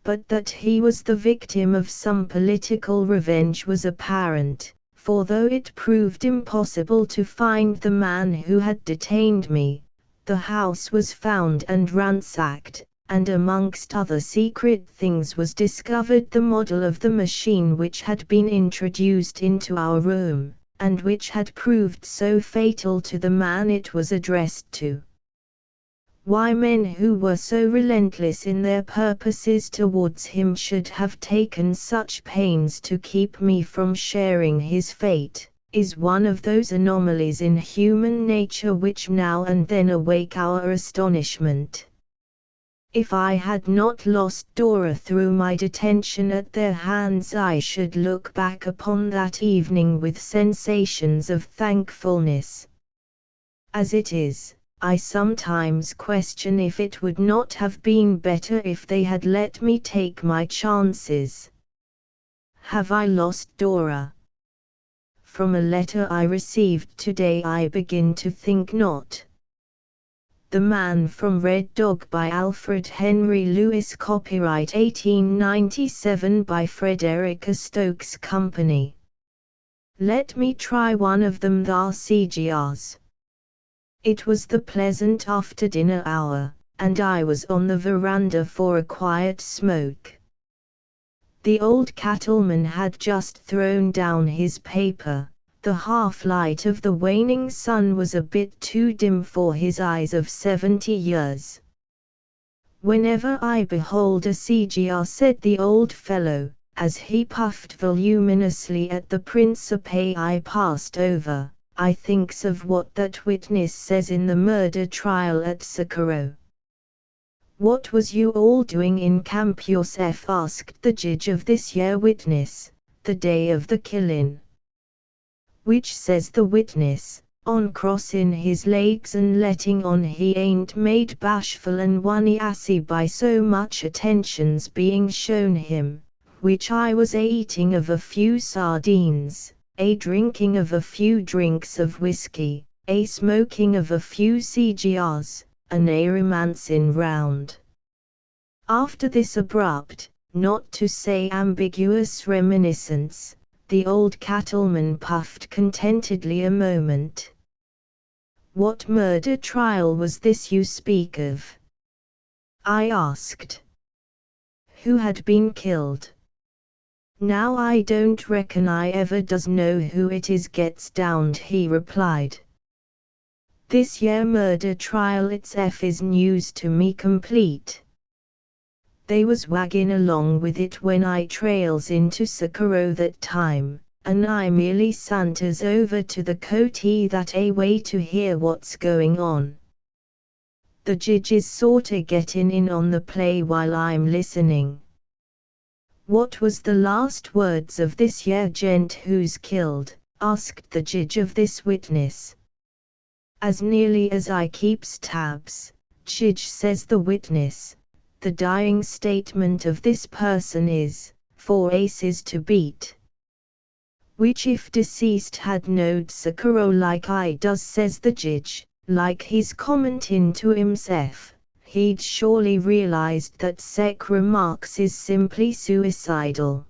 But that he was the victim of some political revenge was apparent. For though it proved impossible to find the man who had detained me, the house was found and ransacked, and amongst other secret things was discovered the model of the machine which had been introduced into our room, and which had proved so fatal to the man it was addressed to. Why men who were so relentless in their purposes towards him should have taken such pains to keep me from sharing his fate, is one of those anomalies in human nature which now and then awake our astonishment. If I had not lost Dora through my detention at their hands, I should look back upon that evening with sensations of thankfulness. As it is, I sometimes question if it would not have been better if they had let me take my chances. Have I lost Dora? From a letter I received today I begin to think not. The Man from Red Dog by Alfred Henry Lewis, copyright 1897 by Frederica Stokes Company. Let me try one of them, the CGRs. It was the pleasant after-dinner hour, and I was on the veranda for a quiet smoke. The old cattleman had just thrown down his paper. The half-light of the waning sun was a bit too dim for his eyes of 70 years. Whenever I behold a CGR, said the old fellow, as he puffed voluminously at the Principe I passed over, I thinks of what that witness says in the murder trial at Socorro. What was you all doing in camp yourself? Asked the judge of this year witness, the day of the killing. Which says the witness, on crossin' his legs and letting on he ain't made bashful and wonny assy by so much attentions being shown him, which I was a eating of a few sardines, a drinking of a few drinks of whiskey, a smoking of a few CGRs, and a romancing round. After this abrupt, not to say ambiguous reminiscence, the old cattleman puffed contentedly a moment. What murder trial was this you speak of? I asked. Who had been killed? Now I don't reckon I ever does know who it is gets downed, he replied. This year murder trial itself is news to me complete. They was wagging along with it when I trails into Socorro that time, and I merely santers over to the coatee that a way to hear what's going on. The judge is sorta getting in on the play while I'm listening. What was the last words of this year gent who's killed? Asked the judge of this witness. As nearly as I keeps tabs, judge, says the witness, the dying statement of this person is, 4 aces to beat. Which if deceased had knowed Socorro like I does, says the judge, like he's commenting to himself, he'd surely realized that Sec remarks is simply suicidal.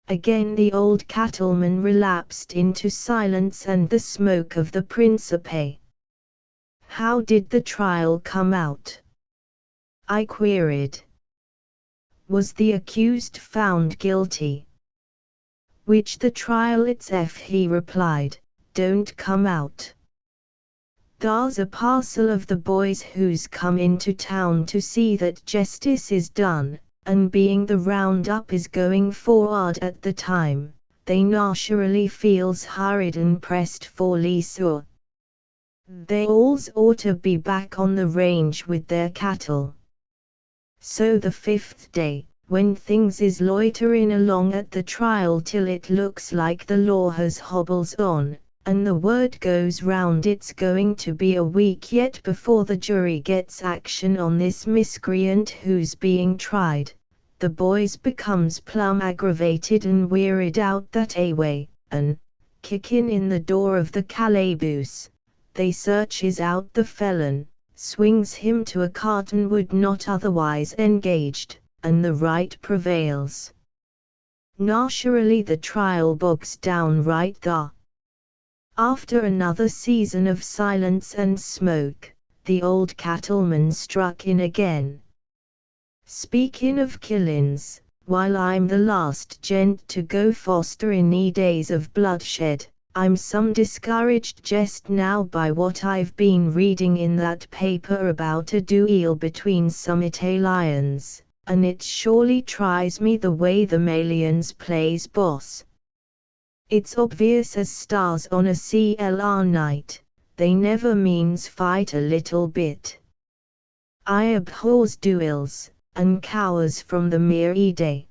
Again the old cattleman relapsed into silence and the smoke of the Principe. How did the trial come out? I queried. Was the accused found guilty? Which the trial itself, he replied, don't come out. There's a parcel of the boys who's come into town to see that justice is done, and being the round-up is going forward at the time, they naturally feels hurried and pressed for leisure. They alls oughter be back on the range with their cattle. So the 5th day, when things is loitering along at the trial till it looks like the law has hobbles on, and the word goes round it's going to be a week yet before the jury gets action on this miscreant who's being tried, the boys becomes plumb aggravated and wearied out that away, and, kicking in the door of the calaboose, they searches out the felon, swings him to a cottonwood not otherwise engaged, and the right prevails. Naturally the trial bogs down right there. After another season of silence and smoke, the old cattleman struck in again. Speaking of killings, while I'm the last gent to go foster in days of bloodshed, I'm some discouraged just now by what I've been reading in that paper about a duel between some Italians, and it surely tries me the way the Malians plays boss. It's obvious as stars on a CLR night, they never means fight a little bit. I abhors duels, and cowers from the mere idea.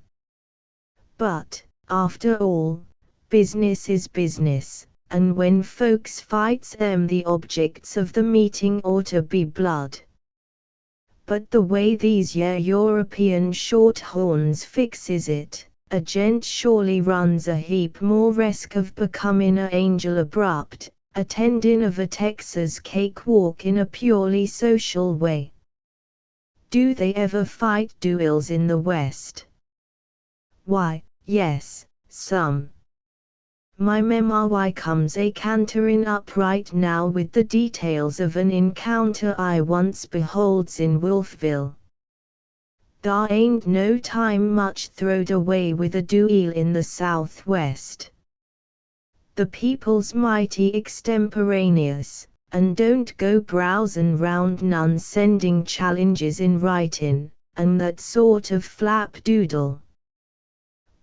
But, after all, business is business, and when folks fights the objects of the meeting oughter be blood. But the way these European shorthorns fixes it, a gent surely runs a heap more risk of becoming a angel abrupt, attending of a Texas cakewalk in a purely social way. Do they ever fight duels in the West? Why, yes, some. My memoir comes a cantering up right now with the details of an encounter I once beholds in Wolfville. There ain't no time much throwed away with a duel in the Southwest. The people's mighty extemporaneous, and don't go browsin' round none sending challenges in writin', and that sort of flapdoodle.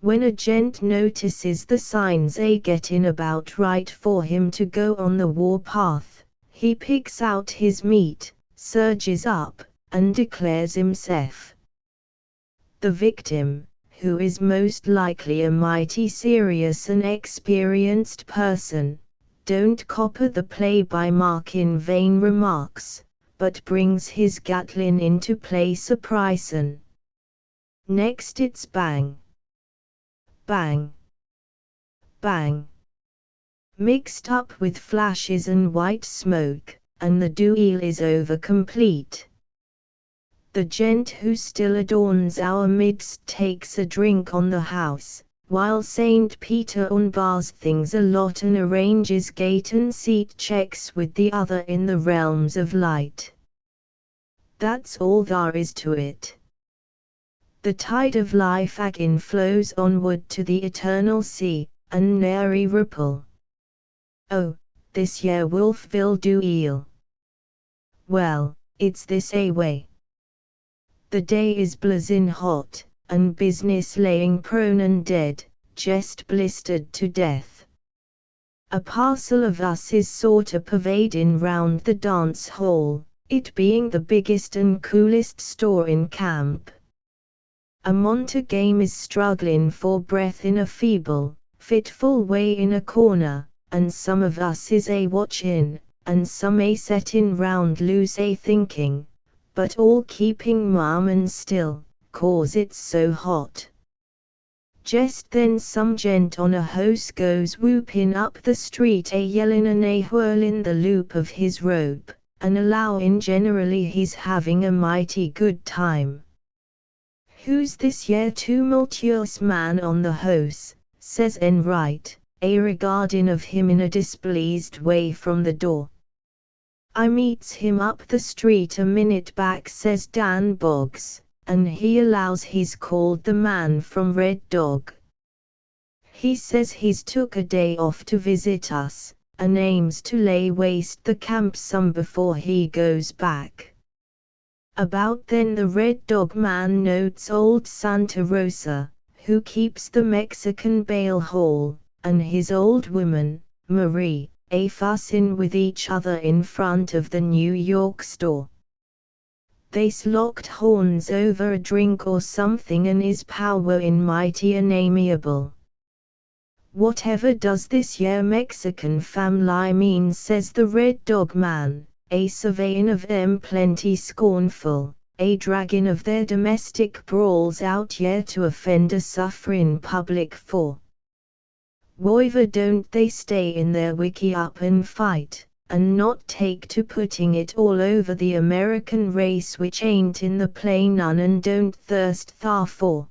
When a gent notices the signs a gettin' about right for him to go on the war path, he picks out his meat, surges up, and declares himself. The victim, who is most likely a mighty serious and experienced person, don't copper the play by marking vain remarks, but brings his Gatlin into play surprisin'. Next it's bang. Bang. Bang. Mixed up with flashes and white smoke, and the duel is over complete. The gent who still adorns our midst takes a drink on the house, while Saint Peter unbars things a lot and arranges gate and seat checks with the other in the realms of light. That's all there is to it. The tide of life again flows onward to the eternal sea, and nary ripple. Oh, this year Wolfville duel. Well, it's this way. The day is blazin' hot, and business laying prone and dead, jest blistered to death. A parcel of us is sorter pervadin' round the dance hall, it being the biggest and coolest store in camp. A monter game is strugglin' for breath in a feeble, fitful way in a corner, and some of us is watchin', and some settin' round loose thinking, but all keeping mum and still, 'cause it's so hot. Jest then some gent on a hose goes whoopin' up the street yellin' and whirlin' the loop of his rope, and allowin' generally he's having a mighty good time. Who's this tumultuous man on the hose, says Enright, regardin' of him in a displeased way from the door. I meets him up the street a minute back, says Dan Boggs, and he allows he's called the man from Red Dog. He says he's took a day off to visit us, and aims to lay waste the camp some before he goes back. About then the Red Dog man notes old Santa Rosa, who keeps the Mexican bail hall, and his old woman, Marie, a fussin' with each other in front of the New York store. They's locked horns over a drink or something and is powerin' mighty unamiable. Whatever does this yer Mexican family mean, says the Red Dog Man, a surveyin' of em plenty scornful, a draggin' of their domestic brawls out yer to offend a sufferin' public for. Whyver don't they stay in their wiki up and fight, and not take to putting it all over the American race which ain't in the play none and don't thirst for.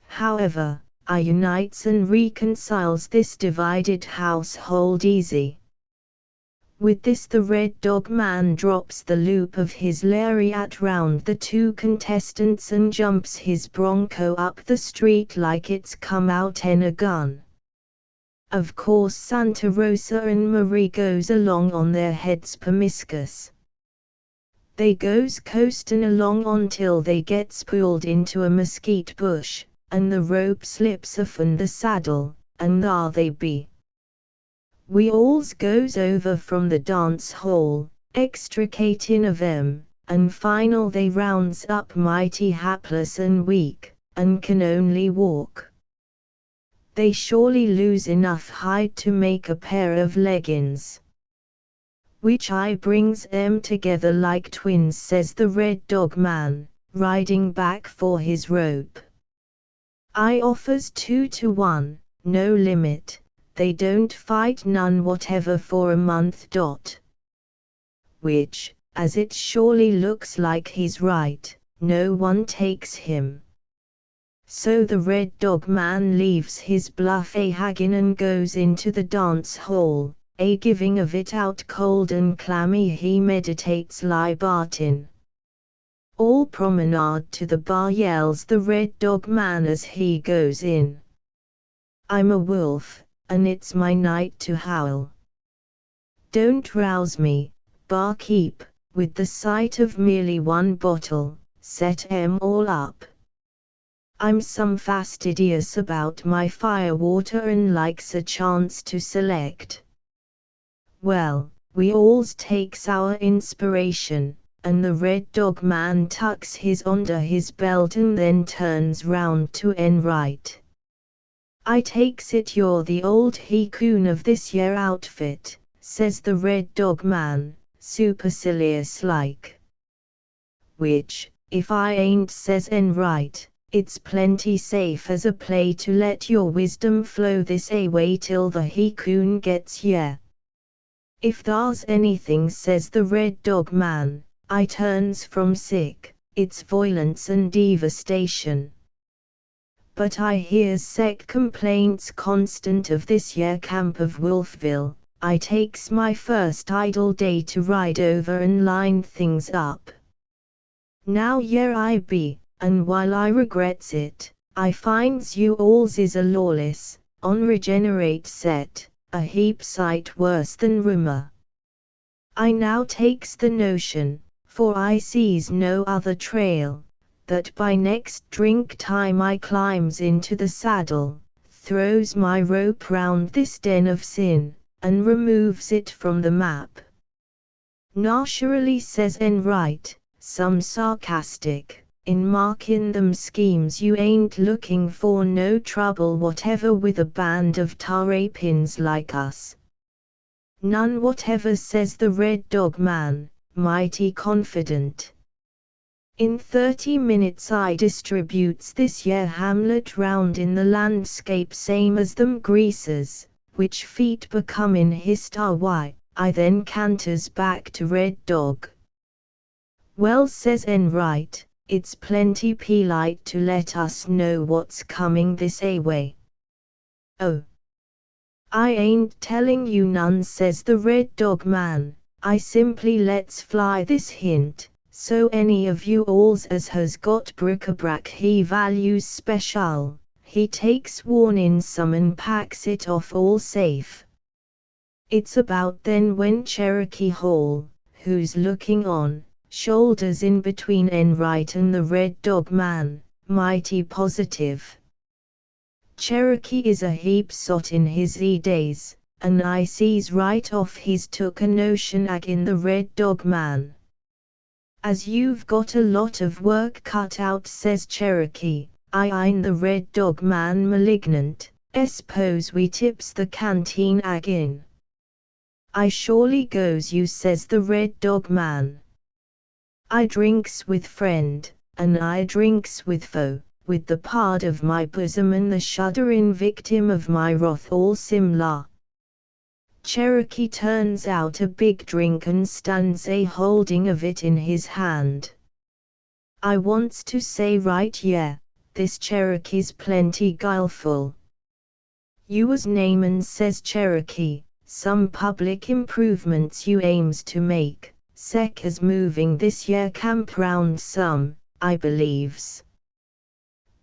However, I unites and reconciles this divided household easy. With this the Red Dog Man drops the loop of his lariat round the two contestants and jumps his bronco up the street like it's come out in a gun. Of course Santa Rosa and Marie goes along on their heads permiscus. They goes coastin' along until they gets pulled into a mesquite bush, and the rope slips off'n the saddle, and thar they be. We alls goes over from the dance hall, extricatin' of em, and final they rounds up mighty hapless and weak, and can only walk. They surely lose enough hide to make a pair of leggins. Which I brings em together like twins, says the Red Dog Man, riding back for his rope. I offers 2 to 1, no limit, they don't fight none whatever for a month. Which, as it surely looks like he's right, no one takes him. So the Red Dog Man leaves his bluff a-haggin' and goes into the dance hall, a-giving of it out cold and clammy he meditates libatin'. All promenade to the bar, yells the Red Dog Man as he goes in. I'm a wolf, and it's my night to howl. Don't rouse me, barkeep, with the sight of merely one bottle, set em all up. I'm some fastidious about my firewater and likes a chance to select. Well, we alls takes our inspiration, and the Red Dog Man tucks his under his belt and then turns round to Enright. I takes it you're the old he-coon of this yer outfit, says the Red Dog Man, supercilious like. Which, if I ain't, says Enright, it's plenty safe as a play to let your wisdom flow this way till the he-coon gets here. If thar's anything, says the Red Dog Man, I turns from sick, it's violence and devastation. But I hears sec complaints constant of this yer camp of Wolfville. I takes my first idle day to ride over and line things up. Now yer I be, and while I regrets it, I finds you alls is a lawless, unregenerate set, a heap sight worse than rumor. I now takes the notion, for I sees no other trail, that by next drink time I climbs into the saddle, throws my rope round this den of sin, and removes it from the map. Naturally, says Enright, some sarcastic, in markin' them schemes you ain't looking for no trouble whatever with a band of tarrapins like us. None whatever, says the Red Dog Man, mighty confident. In 30 minutes I distributes this yer hamlet round in the landscape same as them greasers, which feet becomin' hissed are why, I then canters back to Red Dog. Well, says Enright, it's plenty polite to let us know what's coming this way. Oh, I ain't telling you none, says the Red Dog Man, I simply lets fly this hint, so any of you alls as has got bric-a-brac he values special, he takes warnin' some and packs it off all safe. It's about then when Cherokee Hall, who's looking on, shoulders in between Enright and the Red Dog Man, mighty positive. Cherokee is a heap sot in his days, and I sees right off he's took a notion agin the Red Dog Man. As you've got a lot of work cut out, says Cherokee, I ain't the Red Dog Man malignant, s'pose we tips the canteen agin. I surely goes you, says the Red Dog Man. I drinks with friend, and I drinks with foe, with the part of my bosom and the shuddering victim of my wrath all simla. Cherokee turns out a big drink and stands a holding of it in his hand. I wants to say right this Cherokee's plenty guileful. You was namin', says Cherokee, some public improvements you aims to make, sec as moving this camp round some, I believes.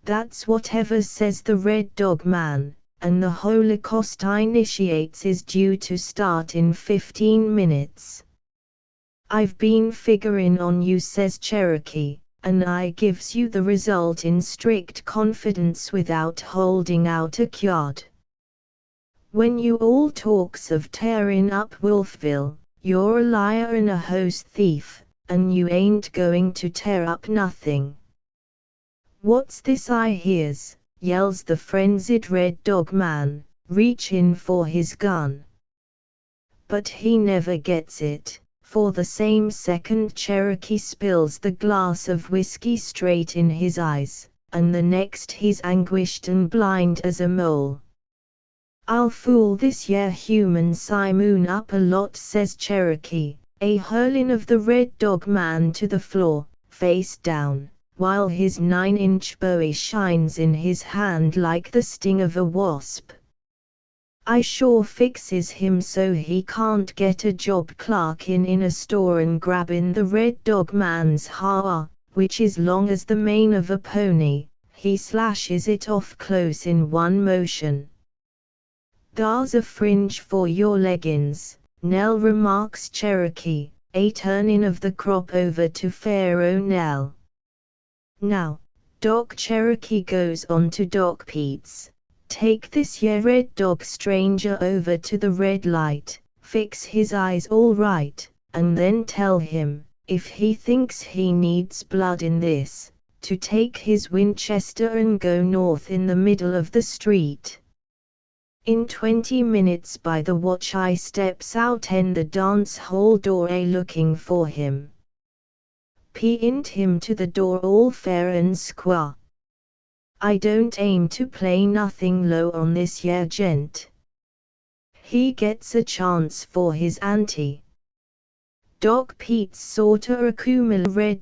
That's whatever, says the Red Dog Man, and the Holocaust initiates is due to start in 15 minutes. I've been figuring on you, says Cherokee, and I gives you the result in strict confidence without holding out a card. When you all talks of tearing up Wolfville, you're a liar and a host thief, and you ain't going to tear up nothing. What's this I hears, yells the frenzied Red Dog Man, reaching for his gun. But he never gets it, for the same second Cherokee spills the glass of whiskey straight in his eyes, and the next he's anguished and blind as a mole. I'll fool this human simoon up a lot, says Cherokee, a hurling of the Red Dog Man to the floor, face down, while his 9-inch bowie shines in his hand like the sting of a wasp. I sure fixes him so he can't get a job clerking in a store and grabbing the Red Dog Man's hair, which is long as the mane of a pony. He slashes it off close in one motion. There's a fringe for your leggings, Nell, remarks Cherokee, a turning of the crop over to Pharaoh Nell. Now, Doc, Cherokee goes on to Doc Peets, take this Red Dog stranger over to the red light, fix his eyes all right, and then tell him, if he thinks he needs blood in this, to take his Winchester and go north in the middle of the street. In 20 minutes by the watch I steps out en the dance hall door looking for him. Pinned him to the door all fair and square. I don't aim to play nothing low on this gent. He gets a chance for his ante. Doc Peets sorta accumulate Red